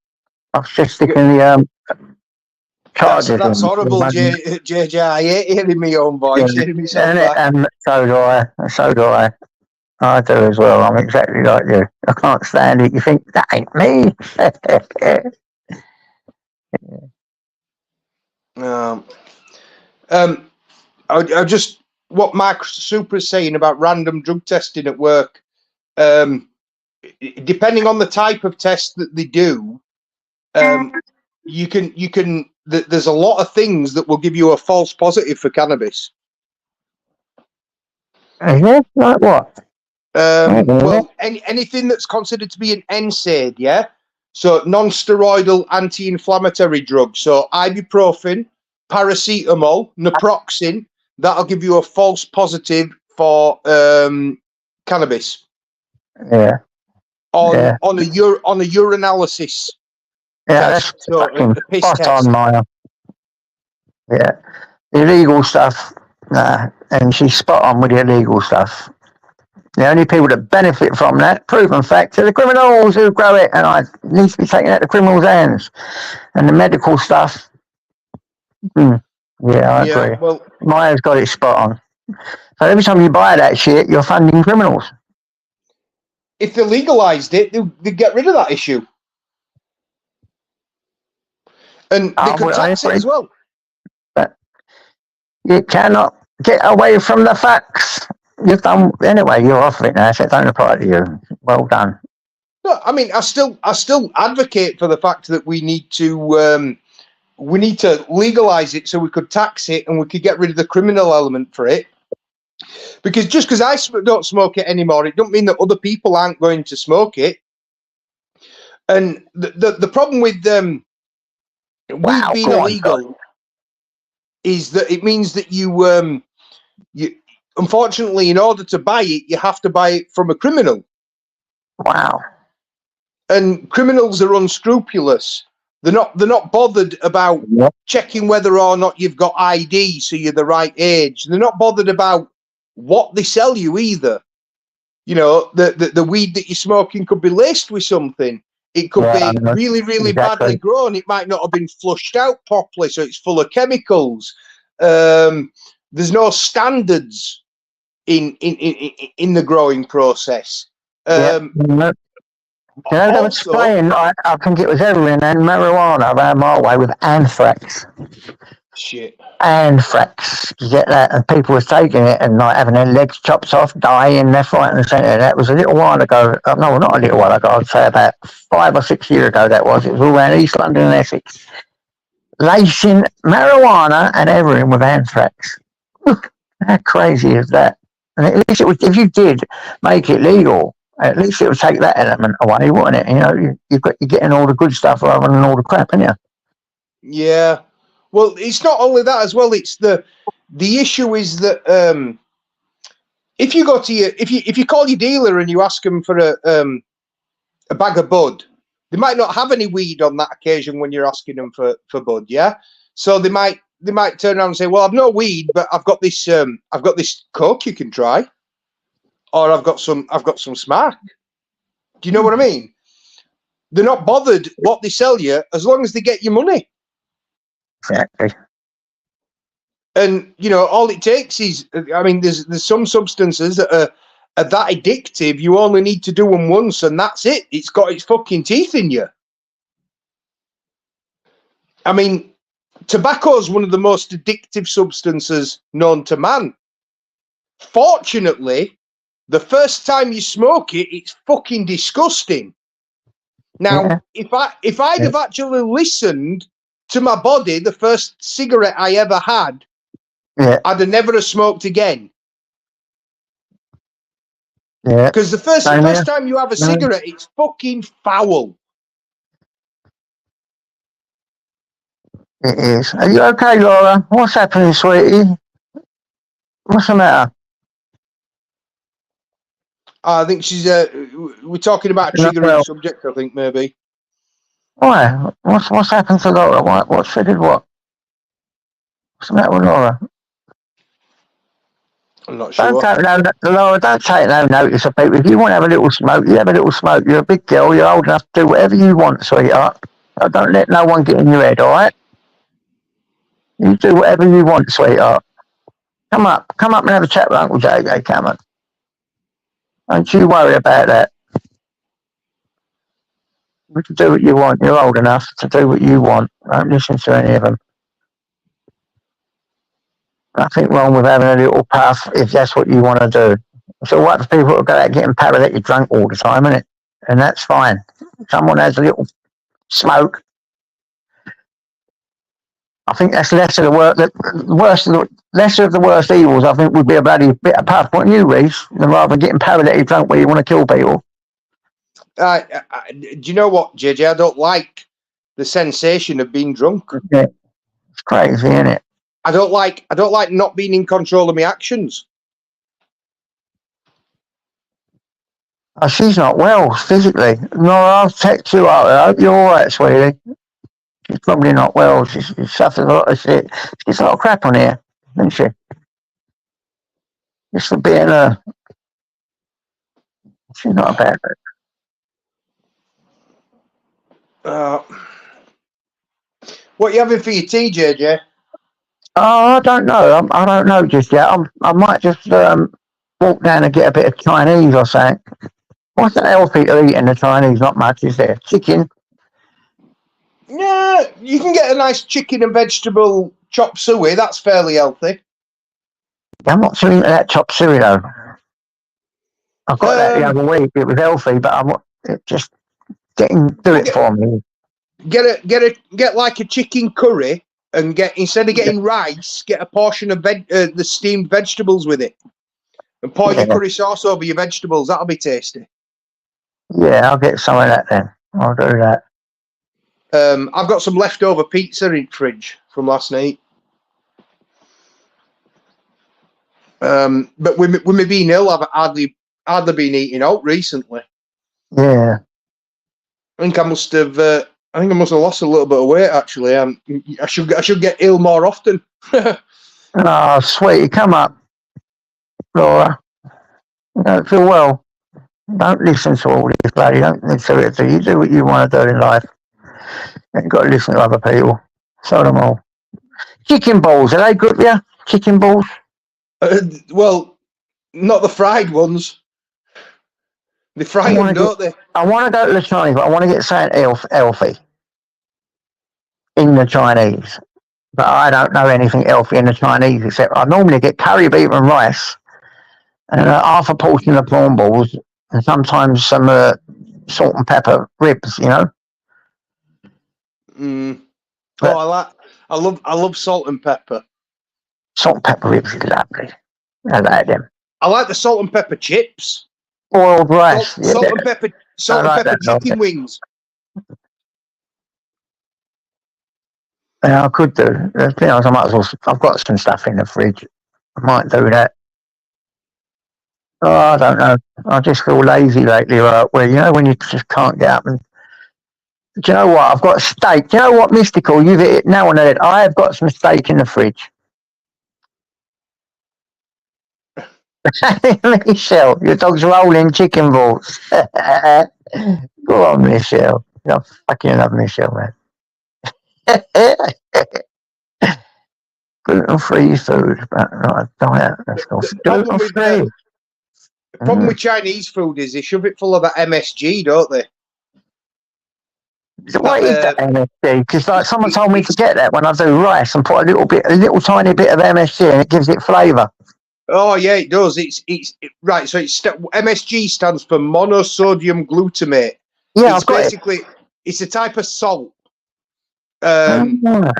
I was just sticking the chargers
That's
on.
horrible, JJ. I hate hearing my own voice, hearing myself
And,
back.
and so do I. So do I. I do as well. I'm exactly like you. I can't stand it. You think that ain't me?
I just what Mark Super is saying about random drug testing at work. Depending on the type of test that they do, you can. There's a lot of things that will give you a false positive for cannabis.
Yeah, like what?
Well, anything that's considered to be an NSAID, yeah. So non-steroidal anti-inflammatory drugs. So ibuprofen, paracetamol, naproxen. That'll give you a false positive for cannabis.
Yeah.
On
Yeah.
a urinalysis.
Yeah,
test.
that's
So,
fucking
the piss
spot
test.
on, Maya. Yeah. Illegal stuff. Nah. And she's spot on with the illegal stuff. The only people that benefit from that, proven fact, are the criminals who grow it, and I need to be taken out of the criminals' hands. And the medical stuff, yeah, I agree.
Well,
Maya's got it spot on. So every time you buy that shit, you're funding criminals.
if they legalised it, they'd get rid of that issue. And they could tax it as well.
But you cannot get away from the facts. You've done anyway. You're off it now, so it don't apply to you. Well done.
No, I mean, I still advocate for the fact that we need to legalise it so we could tax it and we could get rid of the criminal element for it. Because just because I don't smoke it anymore, it don't mean that other people aren't going to smoke it. And the problem with weed being illegal is that it means that you unfortunately, in order to buy it, you have to buy it from a criminal.
Wow.
And criminals are unscrupulous. They're not bothered about checking whether or not you've got ID, so you're the right age. They're not bothered about what they sell you either. You know, the weed that you're smoking could be laced with something. It could be really, really badly grown. It might not have been flushed out properly, so it's full of chemicals. There's no standards in the growing process.
They were spraying, I think it was heroin and marijuana around my way with anthrax.
Shit.
Anthrax. You get that? And people were taking it and like having their legs chopped off, dying left, right, and centre. That was a little while ago. No, not a little while ago. I'd say about 5 or 6 years ago that was. It was all around East London and Essex. Lacing marijuana and heroin with anthrax. How crazy is that? And at least it was, if you did make it legal, at least it would take that element away, wouldn't it? You know, you're getting all the good stuff rather than all the crap, aren't you?
Yeah. Well, it's not only that as well. It's The issue is that if you go to if you call your dealer and you ask them for a bag of bud, they might not have any weed on that occasion when you're asking them for bud. Yeah, so they might turn around and say, "Well, I've no weed, but I've got this coke you can try, or I've got some smack." Do you know what I mean? They're not bothered what they sell you as long as they get your money.
Exactly.
And you know, all it takes is, I mean, there's some substances that are that addictive. You only need to do them once, and that's it. It's got its fucking teeth in you. I mean, tobacco is one of the most addictive substances known to man. Fortunately, the first time you smoke it, it's fucking disgusting. Now,
Yeah.
if I'd have actually listened to my body, the first cigarette I ever had,
Yeah.
I'd have never have smoked again.
Yeah.
Because the first time you have a cigarette, it's fucking foul.
It is. Are you okay, Laura? What's happening, sweetie? What's the matter?
I think she's. We're talking about a triggering subject. I think maybe.
Why? What's happened to Laura? What triggered what? What's the matter with Laura?
I'm not sure.
Laura, don't take no notice of people. If you want to have a little smoke, you have a little smoke. You're a big girl. You're old enough to do whatever you want, sweetheart. Don't let no one get in your head, all right? You do whatever you want, sweetheart. Come up and have a chat with Uncle JJ, come on. Don't you worry about that. You can do what you want. You're old enough to do what you want. Don't listen to any of them. Nothing wrong with having a little puff if that's what you want to do. So what for people who go out getting paralytic drunk all the time, isn't it? And that's fine. Someone has a little smoke. I think that's less of the lesser of the worst evils. I think would be a bloody bit of puff, wouldn't you, Reese? Than rather getting paralytic drunk where you want to kill people.
Do you know what, JJ? I don't like the sensation of being drunk.
Yeah. It's crazy, isn't it?
I don't like not being in control of my actions.
Oh, she's not well physically. No, I'll text you out. I hope you're all right, sweetie. She's probably not well. She suffers a lot of shit. She's a lot of crap on here, isn't she? Just for being a... She's not a bad
person. What are you having for your tea, JJ?
Oh, I don't know. I don't know just yet. I might just walk down and get a bit of Chinese or something. What's that healthy to eat in the Chinese? Not much, is there? Chicken?
Yeah, you can get a nice chicken and vegetable chop suey. That's fairly healthy.
I'm not so into that chop suey, though. I got that the other week. It was healthy, but it just do it for me.
Get like a chicken curry and instead of getting rice, get a portion of the steamed vegetables with it, and pour your curry sauce over your vegetables. That'll be tasty.
Yeah, I'll get some of that then. I'll do that.
I've got some leftover pizza in the fridge from last night. But with me being ill, I've hardly been eating out recently.
Yeah.
I think I must have lost a little bit of weight actually. I should get ill more often.
Oh, sweetie, come up, Laura. You don't feel well. Don't listen to all this, bloody. Don't listen to it. You do what you want to do in life. You ain't got to listen to other people. Show them all. Chicken balls, are they good for you? Chicken balls?
Well, not the fried ones. They fry them, don't they?
I want to go to the Chinese, but I want to get something healthy in the Chinese. But I don't know anything healthy in the Chinese except I normally get curry beef and rice and half a portion of prawn balls and sometimes some salt and pepper ribs, you know.
But I love salt and pepper.
Salt and pepper ribs is lovely. I like them.
I like the salt and pepper chips.
Boiled rice.
Salt and pepper chicken wings.
Yeah, I could do. To be honest, I might as well. I've got some stuff in the fridge. I might do that. Oh, I don't know. I just feel lazy lately, right? Where when you just can't get up and. Do you know what? I've got steak. Do you know what, Mystical? You've hit it now on the head. I have got some steak in the fridge. Michelle, your dog's rolling chicken balls. Go on, Michelle. I fucking love Michelle, man. Gluten-free food, but not a diet. Let's go. Gluten-free.
The problem with Chinese food is they shove it full of that MSG, don't they?
What is that MSG? Because like someone told me to get that when I do rice and put a little tiny bit of MSG and it gives it flavour.
Oh yeah, it does. It's right. So MSG stands for monosodium glutamate.
Yeah,
it's basically it's a type of salt.
Oh.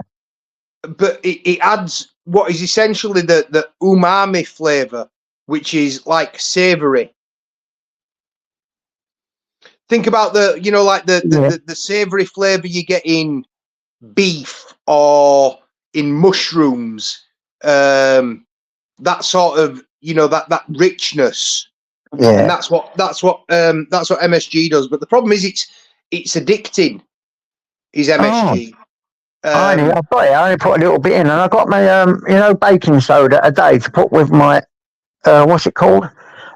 But it adds what is essentially the umami flavour, which is like savoury. Think about the savoury flavour you get in beef or in mushrooms. That sort of that richness.
Yeah.
And that's what MSG does. But the problem is it's addicting. Is MSG.
I've got it. I only put a little bit in, and I got my baking soda a day to put with my what's it called?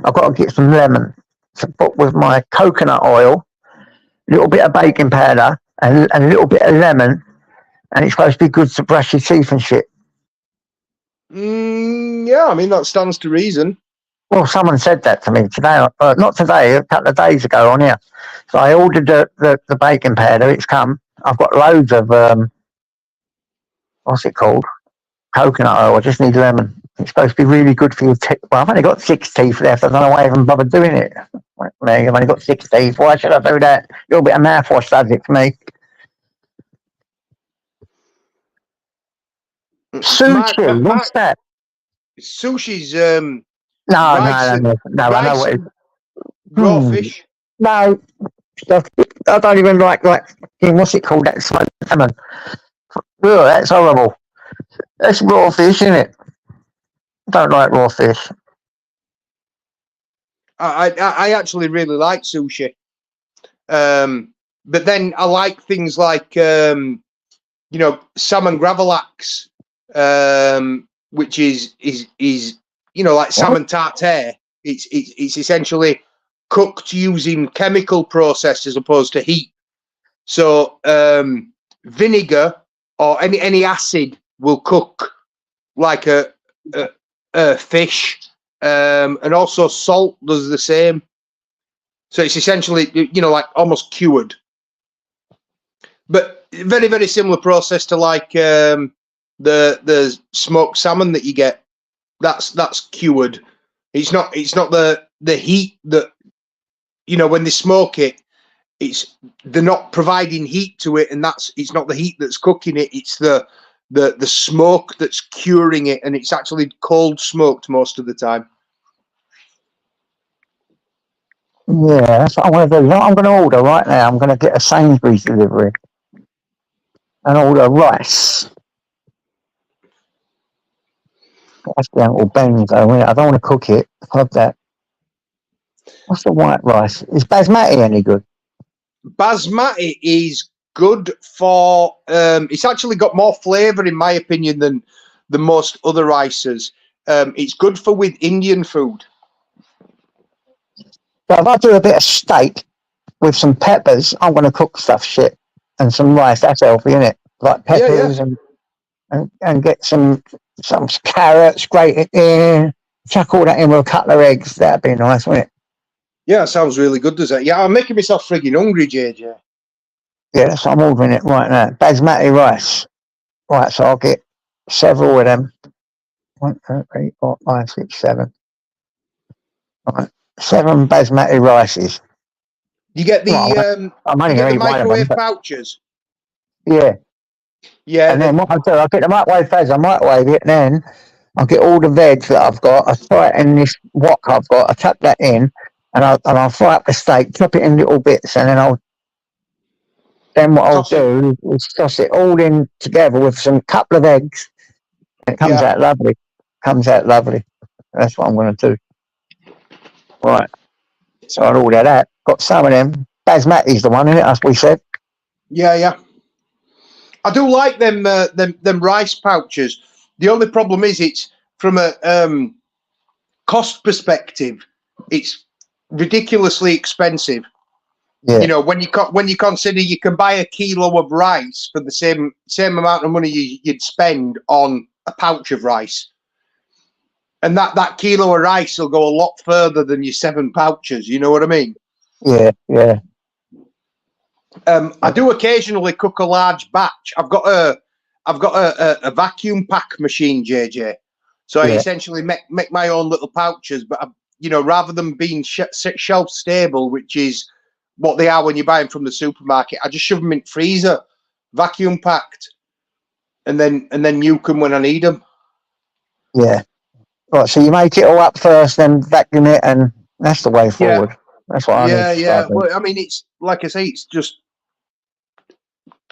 I've got to get some lemon to put with my coconut oil, a little bit of baking powder, and a little bit of lemon, and it's supposed to be good to brush your teeth and shit.
Yeah, I mean that stands to reason.
Well, someone said that to me today, not today, a couple of days ago on here. So I ordered the baking powder. It's come. I've got loads of what's it called? Coconut oil. I just need lemon. It's supposed to be really good for your teeth. Well, I've only got 6 teeth left. I don't know why I haven't bothered doing it. I've only got 6 teeth. Why should I do that? A little bit of mouthwash does it for me. Sushi, what's that?
Sushi's
No, I know what it is.
Raw fish.
No, I don't even like what's it called? That smoked salmon. Oh, that's horrible. That's raw fish, isn't it? I don't like raw fish.
I actually really like sushi, but then I like things like salmon gravlax, which is like salmon tartare. It's essentially cooked using chemical process as opposed to heat. So vinegar or any acid will cook like a fish, and also salt does the same. So it's essentially like almost cured, but very very similar process to like the smoked salmon that you get. That's cured. It's not the heat that when they smoke it. They're not providing heat to it, and it's not the heat that's cooking it. It's the smoke that's curing it, and it's actually cold smoked most of the time.
Yeah, that's what I want to do. You know what I'm going to order right now? I'm going to get a Sainsbury's delivery and order rice. That's the Uncle Ben's though. I don't want to cook it. Have that. What's the white rice? Is basmati any good?
Basmati is good for. It's actually got more flavour, in my opinion, than most other rices. It's good for with Indian food.
So if I do a bit of steak with some peppers, I'm going to cook stuff shit and some rice. That's healthy, isn't it? Like peppers and get some carrots, grate it in, chuck all that in with a couple of eggs. That'd be nice, wouldn't it?
Yeah, sounds really good, does it? Yeah, I'm making myself frigging hungry, JJ.
Yeah, so I'm ordering it right now. Basmati rice. Right, so I'll get several of them. 1, 2, 3, 4, 5, 6, 7. Right, 7 basmati rices.
You get the microwave pouches.
Yeah.
Yeah.
And then what I do, I get the microwave faz, I microwave it, and then I get all the veg that I've got, I fry it in this wok I've got, I tuck that in, and I'll fry up the steak, chop it in little bits, and then I'll Then what I'll
Toss it.
do is toss it all in together with some couple of eggs. It comes
Yeah.
out lovely. Comes out lovely. That's what I'm going to do. Right. So I'll order that. Got some of them. Basmati's the one, isn't it? As we said.
Yeah. I do like them rice pouches. The only problem is it's from a cost perspective, it's ridiculously expensive.
Yeah.
You know, when you consider you can buy a kilo of rice for the same amount of money you'd spend on a pouch of rice, and that kilo of rice will go a lot further than your 7 pouches. You know what I mean?
Yeah.
I do occasionally cook a large batch. I've got a vacuum pack machine, JJ. So I
Yeah.
essentially make my own little pouches, but rather than being shelf stable, which is what they are when you buy them from the supermarket, I just shove them in freezer, vacuum packed, and then nuke them when I need them.
Yeah. Right. So you make it all up first, then vacuum it, and that's the way forward. That's what I need to
Yeah.
start doing.
Well, I mean, it's like I say, it's just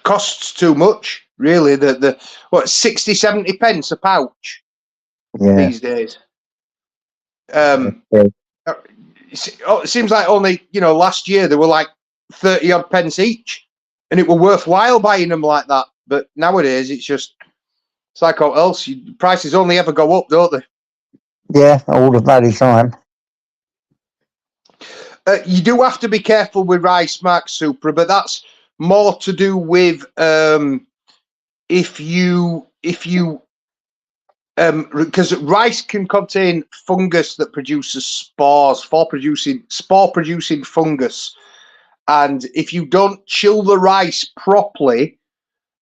costs too much, really. The 60, 70 pence a pouch
Yeah.
these days.
Yeah.
It seems like only last year they were like 30 odd pence each, and it were worthwhile buying them like that. But nowadays it's like what else. Prices only ever go up, don't they?
Yeah. All the bloody time.
You do have to be careful with rice, Mark Supra, but that's more to do with if you because rice can contain fungus that produces spore producing fungus, and if you don't chill the rice properly,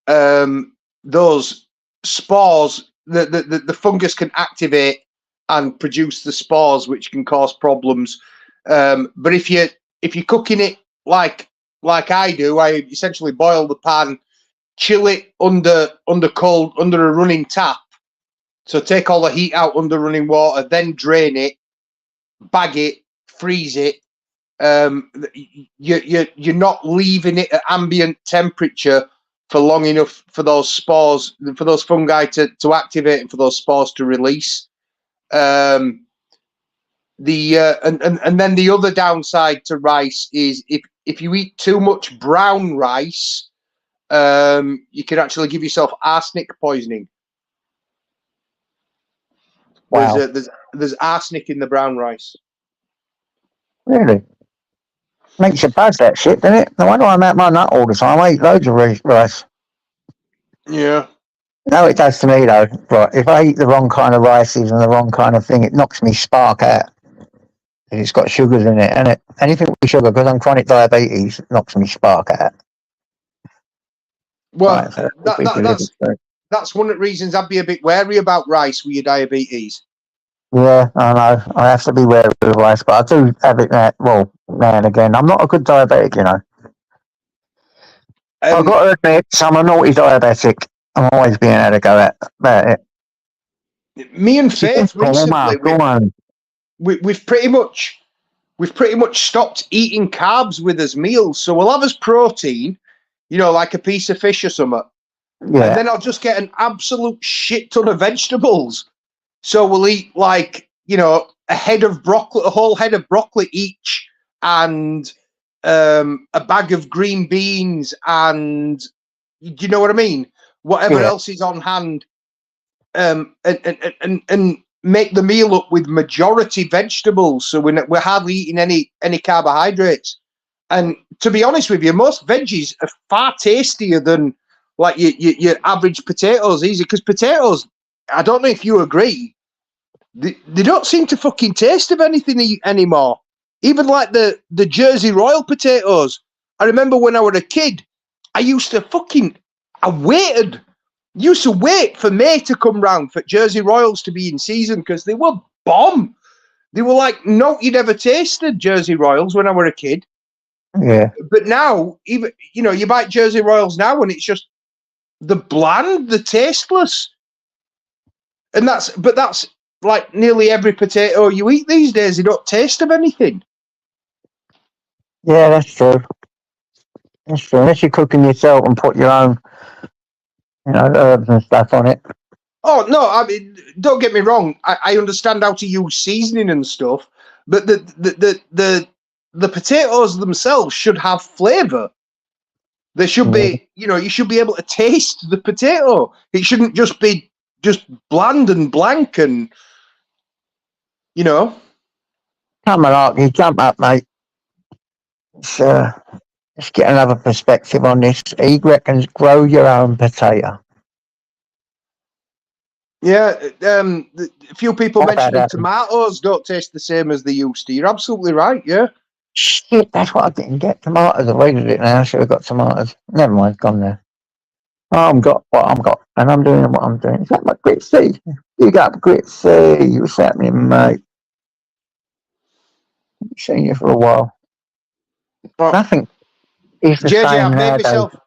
those spores, the fungus can activate and produce the spores, which can cause problems. But if you're cooking it like I do, I essentially boil the pan, chill it under a running tap. So take all the heat out under running water, then drain it, bag it, freeze it. You're not leaving it at ambient temperature for long enough for those spores, for those fungi to activate and for those spores to release. And then the other downside to rice is if you eat too much brown rice, you can actually give yourself arsenic poisoning.
Wow.
There's arsenic in the brown rice.
Really? Makes you buzz, that shit, doesn't it? No wonder I'm at my nut all the time. I eat loads of rice.
Yeah.
No, it does to me, though. Right, if I eat the wrong kind of rices and the wrong kind of thing, it knocks me spark out. It's got sugars in it, and anything with sugar, because I'm chronic diabetes, it knocks me spark out.
Well,
Right, so
that's one of the reasons I'd be a bit wary about rice with your diabetes.
yeah, I know. I have to be wary of rice, but I do have it now and again. I'm not a good diabetic, you know. I've got to admit, I'm a naughty diabetic. I'm always being able to go at about it.
Me and Faith recently, we've pretty much stopped eating carbs with as meals. So we'll have as protein, like a piece of fish or something. Yeah. And then I'll just get an absolute shit ton of vegetables. So we'll eat like, a whole head of broccoli each, and a bag of green beans, and you know what I mean? Whatever else is on hand, and make the meal up with majority vegetables. So we're hardly eating any carbohydrates. And to be honest with you, most veggies are far tastier than like your average potatoes. Easy, because potatoes, I don't know if you agree, they don't seem to fucking taste of anything anymore. Even like the Jersey Royal potatoes. I remember when I was a kid, I used to wait for May to come round for Jersey Royals to be in season, because they were bomb. They were like, no, you'd ever tasted Jersey Royals when I was a kid.
Yeah.
But now, even you buy Jersey Royals now, and it's just the bland, the tasteless. And that's like nearly every potato you eat these days. They don't taste of anything.
Yeah, that's true. That's true. Unless you're cooking yourself and put your own, herbs and stuff on it.
Oh no, I mean, don't get me wrong. I understand how to use seasoning and stuff, but the potatoes themselves should have flavour. They should be, you should be able to taste the potato. It shouldn't just be just bland and blank and,
Come on, Arky, jump up, mate. Let's get another perspective on this. He reckons grow your own potato.
Yeah, a few people
How about
mentioning
that?
tomatoes don't taste the same as they used to. You're absolutely right, yeah.
Shit, that's what I didn't get. Tomatoes. I've waited it now. I should have got tomatoes. Never mind, gone there. I've got what I've got, and I'm doing what I'm doing. Is that my grit C? You got grit C. What's happening, mate? I've seen you for a while.
Oh,
Nothing is the
JJ,
same nowadays.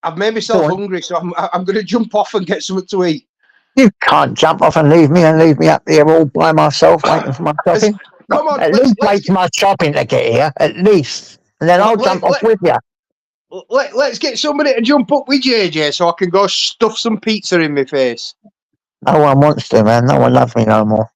I've made myself hungry, so I'm going to jump off and get something to eat.
You can't jump off and leave me up here all by myself waiting for my shopping.
Come on,
At least wait for my shopping to get here, at least. And then I'll jump off with you.
Let's get somebody to jump up with JJ so I can go stuff some pizza in my face.
No one wants to, man. No one loves me no more.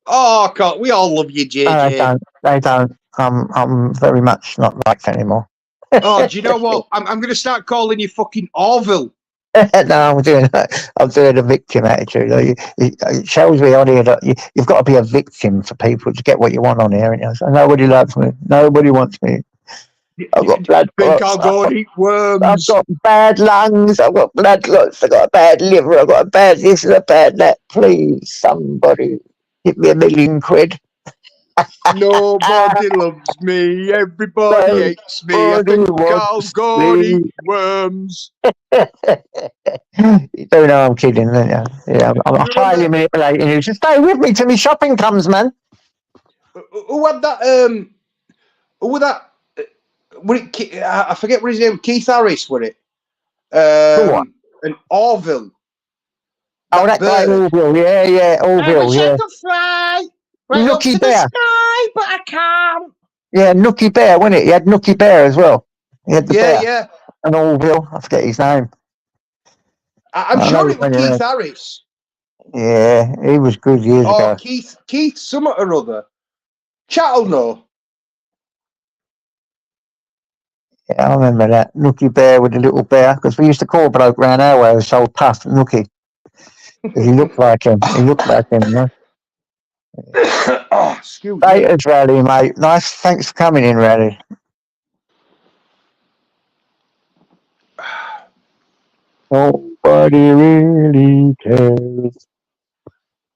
Oh, God, we all love you, JJ.
No, they don't. I'm very much not liked anymore.
Oh, do you know what? I'm going to start calling you fucking Orville.
No, I'm doing a victim attitude. It shows me on here that you've got to be a victim for people to get what you want on here. And so nobody loves me. Nobody wants me. I've got blood
Think
clots.
I'll go and eat
I've
worms.
got bad lungs. I've got blood clots. I've got a bad liver. I've got a bad this and a bad that. Please, somebody, give me £1 million.
Nobody loves me. Everybody hates me. I think I'll go and eat worms.
You do know I'm kidding, don't you? Yeah, I'm highly manipulating you. Just stay with me till my shopping comes, man.
Who had that? Who was that? I forget what his name. Keith Harris, was it? And Orville.
That guy Orville, yeah, Orville, yeah.
To fly right
Nookie
up to
Bear.
the sky, but I can't.
Yeah, Nookie Bear, wasn't it? He had Nookie Bear as well. He had the bear.
Yeah.
And Orville, I forget his name.
I'm sure it was Keith Harris.
Yeah, he was good years ago.
Keith something or other. Chat'll know.
Yeah, I remember that. Nookie Bear with the little bear, because we used to call a bloke round our way who was so tough, Nookie. Because he looked like him. You know?
Oh, excuse me.
Laters, Rally, mate. Nice. Thanks for coming in, Rally. Nobody really cares.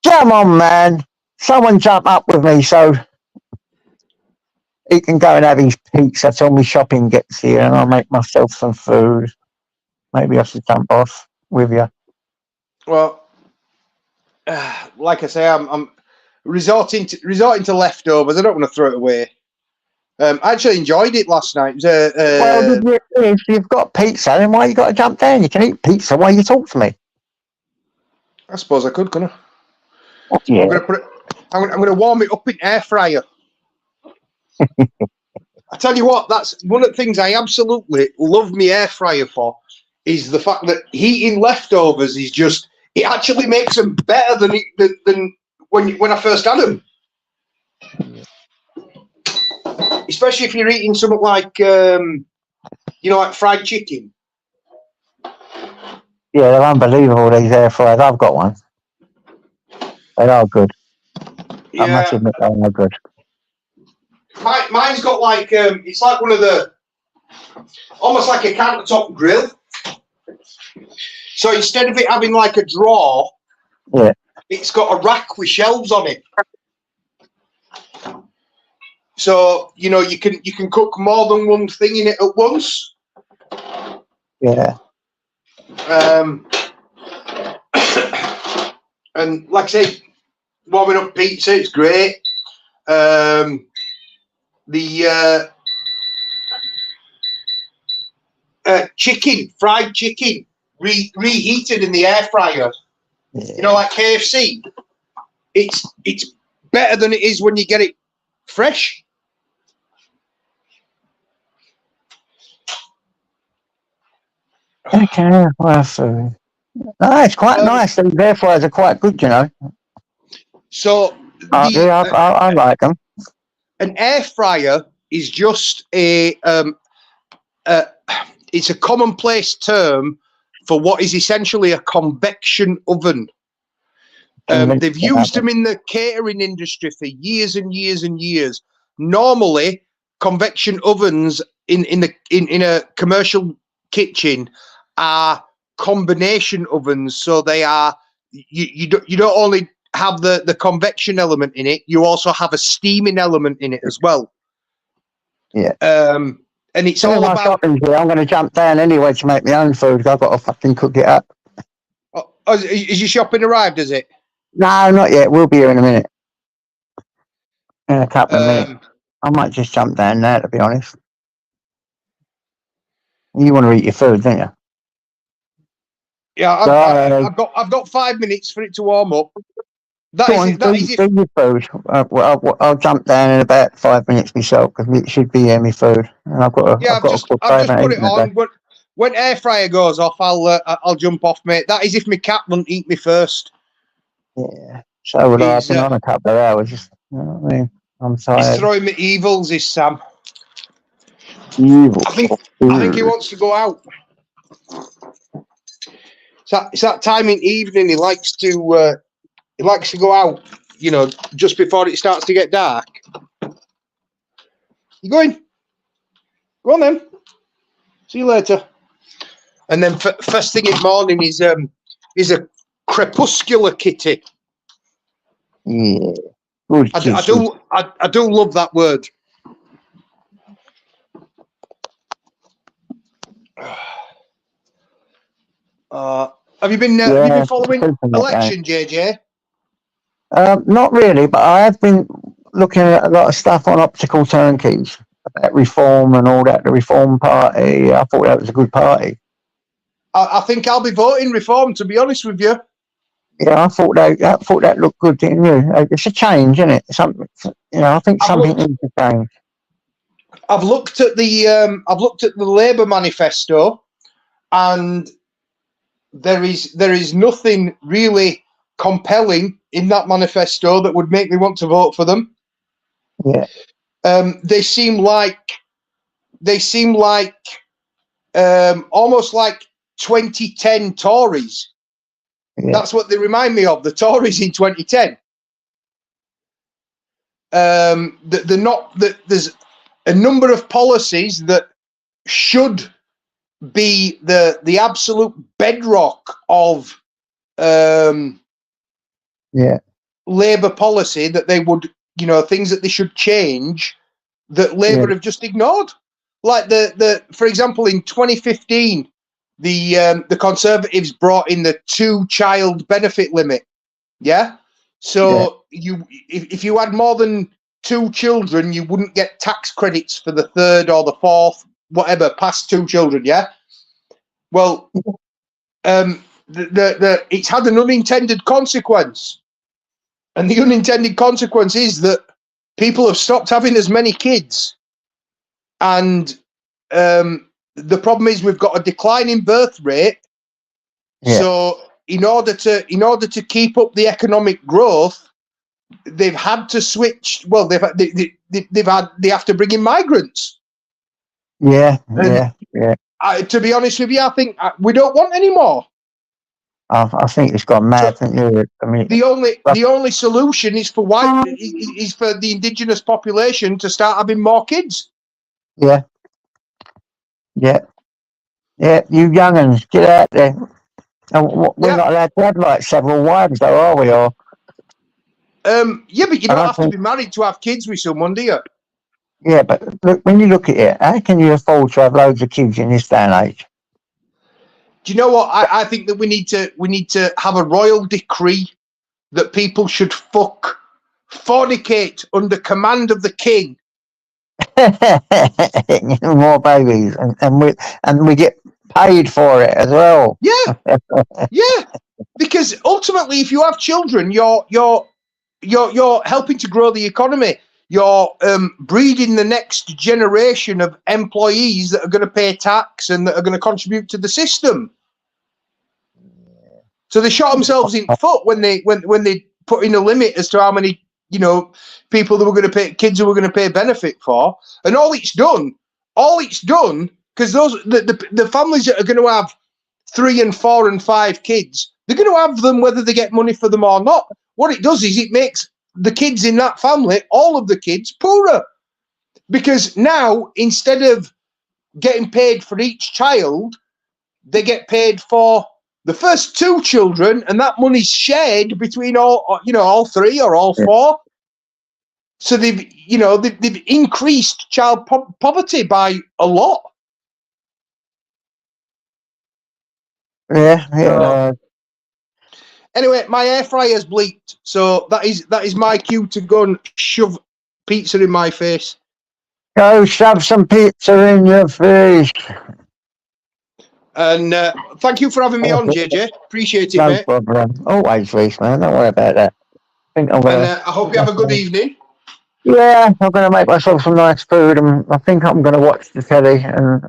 Come on, man. Someone jump up with me so he can go and have his pizza till my shopping gets here and I'll make myself some food. Maybe I should jump off with you.
Well, like I say, I'm resorting to leftovers. I don't want to throw it away. I actually enjoyed it last night. It was
if you've got pizza, then why you got to jump down? You can eat pizza while you talk to me.
I suppose I could, couldn't I?
Yeah.
I'm going to warm it up in air fryer. I tell you what, that's one of the things I absolutely love my air fryer for, is the fact that heating leftovers is just, it actually makes them better than when I first had them. Especially if you're eating something like, like fried chicken.
Yeah, they're unbelievable, these air fryers. I've got one. They are good.
Yeah.
I must admit they are good.
Mine's got like, it's like one of the, almost like a countertop grill. So instead of it having like a drawer,
yeah,
it's got a rack with shelves on it. So, you can cook more than one thing in it at once.
Yeah.
And like I say, warming up pizza, it's great. The fried chicken, reheated in the air fryer.
Yeah.
Like KFC. It's better than it is when you get it fresh.
Okay, well, so, no, it's quite
Um,
nice. These air fryers are quite good, you know.
So
Yeah, I like them.
an air fryer is just it's a commonplace term for what is essentially a convection oven. They've used them in the catering industry for years and years and years. Normally, convection ovens in a commercial kitchen are combination ovens, so they are you don't only have the convection element in it, you also have a steaming element in it as well.
Yeah.
And it's
Tell
all
you my
about.
shopping's here. I'm going to jump down anyway to make my own food. I've got to fucking cook it up.
Oh, is your shopping arrived? Is it?
No, not yet. We'll be here in a minute. In a couple of minutes. I might just jump down there, to be honest. You want to eat your food, don't you?
Yeah, I've got 5 minutes for it to warm up. That
Go
is
on,
it. That is
do your food. I'll jump down in about 5 minutes myself because it should be my food, and I've got
Yeah, I've just put it on. When air fryer goes off, I'll jump off, mate. That is if my cat won't eat me first.
Yeah, so would I. I've been on a couple of hours. Just, you know what I mean? I'm tired.
He's throwing me evils, is Sam.
Evil.
I think he wants to go out. It's that time in evening. He likes to go out. You know, just before it starts to get dark. You going? Go on then. See you later. And then first thing in the morning is a crepuscular kitty.
Yeah. Good
I do love that word. Have you been following election, JJ?
Not really, but I have been looking at a lot of stuff on optical turnkeys about reform and all that. The Reform Party. I thought that was a good party.
I think I'll be voting Reform, to be honest with you.
Yeah, I thought that looked good, didn't you? It's a change, isn't it? Something, I think something needs to change.
I've looked at the Labour manifesto, and there is nothing really compelling in that manifesto that would make me want to vote for them.
Yeah.
They seem like almost like 2010 Tories. Yeah. That's what they remind me of, the Tories in 2010. There's a number of policies that should be the absolute bedrock of Labour policy, that they would, things that they should change, that Labour have just ignored. Like for example, in 2015, the Conservatives brought in the 2-child benefit limit. Yeah. So if you had more than 2 children, you wouldn't get tax credits for the 3rd or the 4th, whatever, past 2 children. Yeah. Well, it's had an unintended consequence, and the unintended consequence is that people have stopped having as many kids, and the problem is we've got a declining birth rate. Yeah. So in order to keep up the economic growth, they've had to switch. Well, they have to bring in migrants.
Yeah.
To be honest with you, I think we don't want any more.
I think it's gone mad. So, I mean,
the only solution is for the indigenous population to start having more kids.
Yeah. You young'uns, get out there. We're not allowed to have like several wives, though, are we? Or
yeah, but you don't have to be married to have kids with someone, do you?
Yeah, but look, when you look at it, how can you afford to have loads of kids in this day and age?
Do you know what? I think that we need to have a royal decree that people should fornicate under command of the king.
More babies, and we get paid for it as well.
Yeah, yeah. Because ultimately, if you have children, you're helping to grow the economy. you're breeding the next generation of employees that are going to pay tax and that are going to contribute to the system. So they shot themselves in the foot when they put in a limit as to how many, you know, people that were going to pay, kids who were going to pay benefit for, and all it's done, because the families that are going to have 3 and 4 and 5 kids, they're going to have them whether they get money for them or not. What it does is it makes the kids in that family, all of the kids, poorer, because now instead of getting paid for each child, they get paid for the first 2 children, and that money's shared between all 3 or all 4. So they've increased child poverty by a lot.
Yeah.
Anyway, my air fryer's bleeped, so that is my cue to go and shove pizza in my face.
Go shove some pizza in your face.
And thank you for having me on, JJ. Appreciate it,
No
mate.
problem. Always, Reese, man. Don't worry about that. I
hope you have a good evening.
Yeah, I'm going to make myself some nice food, and I think I'm going to watch the telly and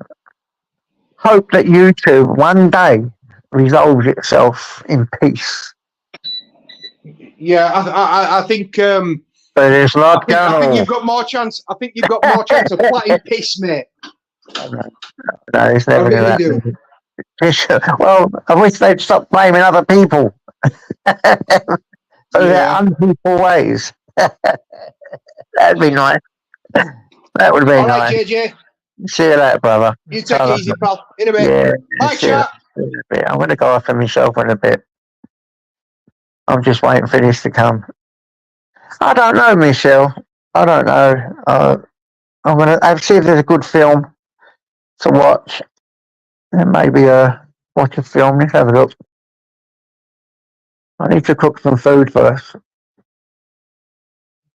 hope that YouTube one day resolves itself in peace.
Yeah, I think.
But there's a lot going
I think
on.
you've got more chance. I think you've got more chance of flatting piss, mate.
No, it's never
I really
going to
do.
happen. Well, I wish they'd stop blaming other people for their unpeople ways. That'd be nice. That would be
All
nice.
right, JJ.
See you later, brother.
You take it easy, pal. In a bit.
Yeah,
Bye, chat.
I'm going to go after myself in a bit. I'm just waiting for this to come. I don't know, Michelle. I don't know. I'm going to see if there's a good film to watch. And maybe watch a film. Let's have a look. I need to cook some food first.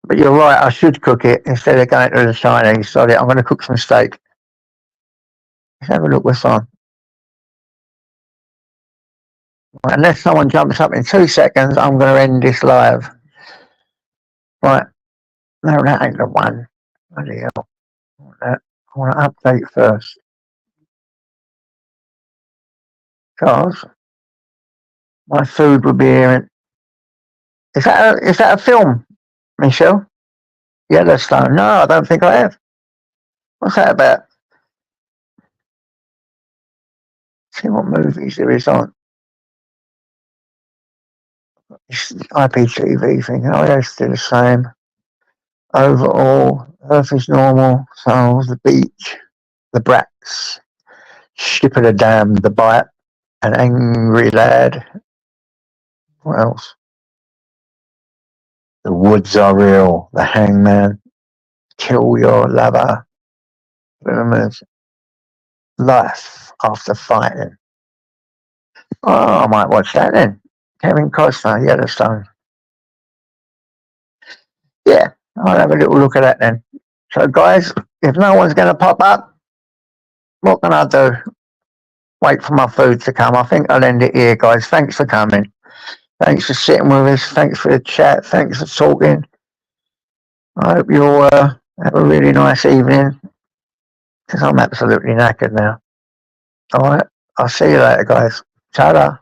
But you're right, I should cook it instead of going to the Chinese. So I'm going to cook some steak. Let's have a look what's on. Unless someone jumps up in 2 seconds, I'm going to end this live. Right. No, that ain't the one. Bloody hell. I want to update first. Because my food will be here. Is that a film, Michelle? Yellowstone. No, I don't think I have. What's that about? See what movies there is on. It's IPTV thing. Oh, yeah, it's still the same. Overall, Earth is normal. Souls, the beach, the brats, ship of the damned, the bite, an angry lad. What else? The woods are real. The hangman, kill your lover. Pyramids. Life after fighting. Oh, I might watch that then. Kevin Costner, Yellowstone. Yeah, I'll have a little look at that then. So, guys, if no one's going to pop up, what can I do? Wait for my food to come. I think I'll end it here, guys. Thanks for coming. Thanks for sitting with us. Thanks for the chat. Thanks for talking. I hope you all have a really nice evening, because I'm absolutely knackered now. All right, I'll see you later, guys. Ta-da.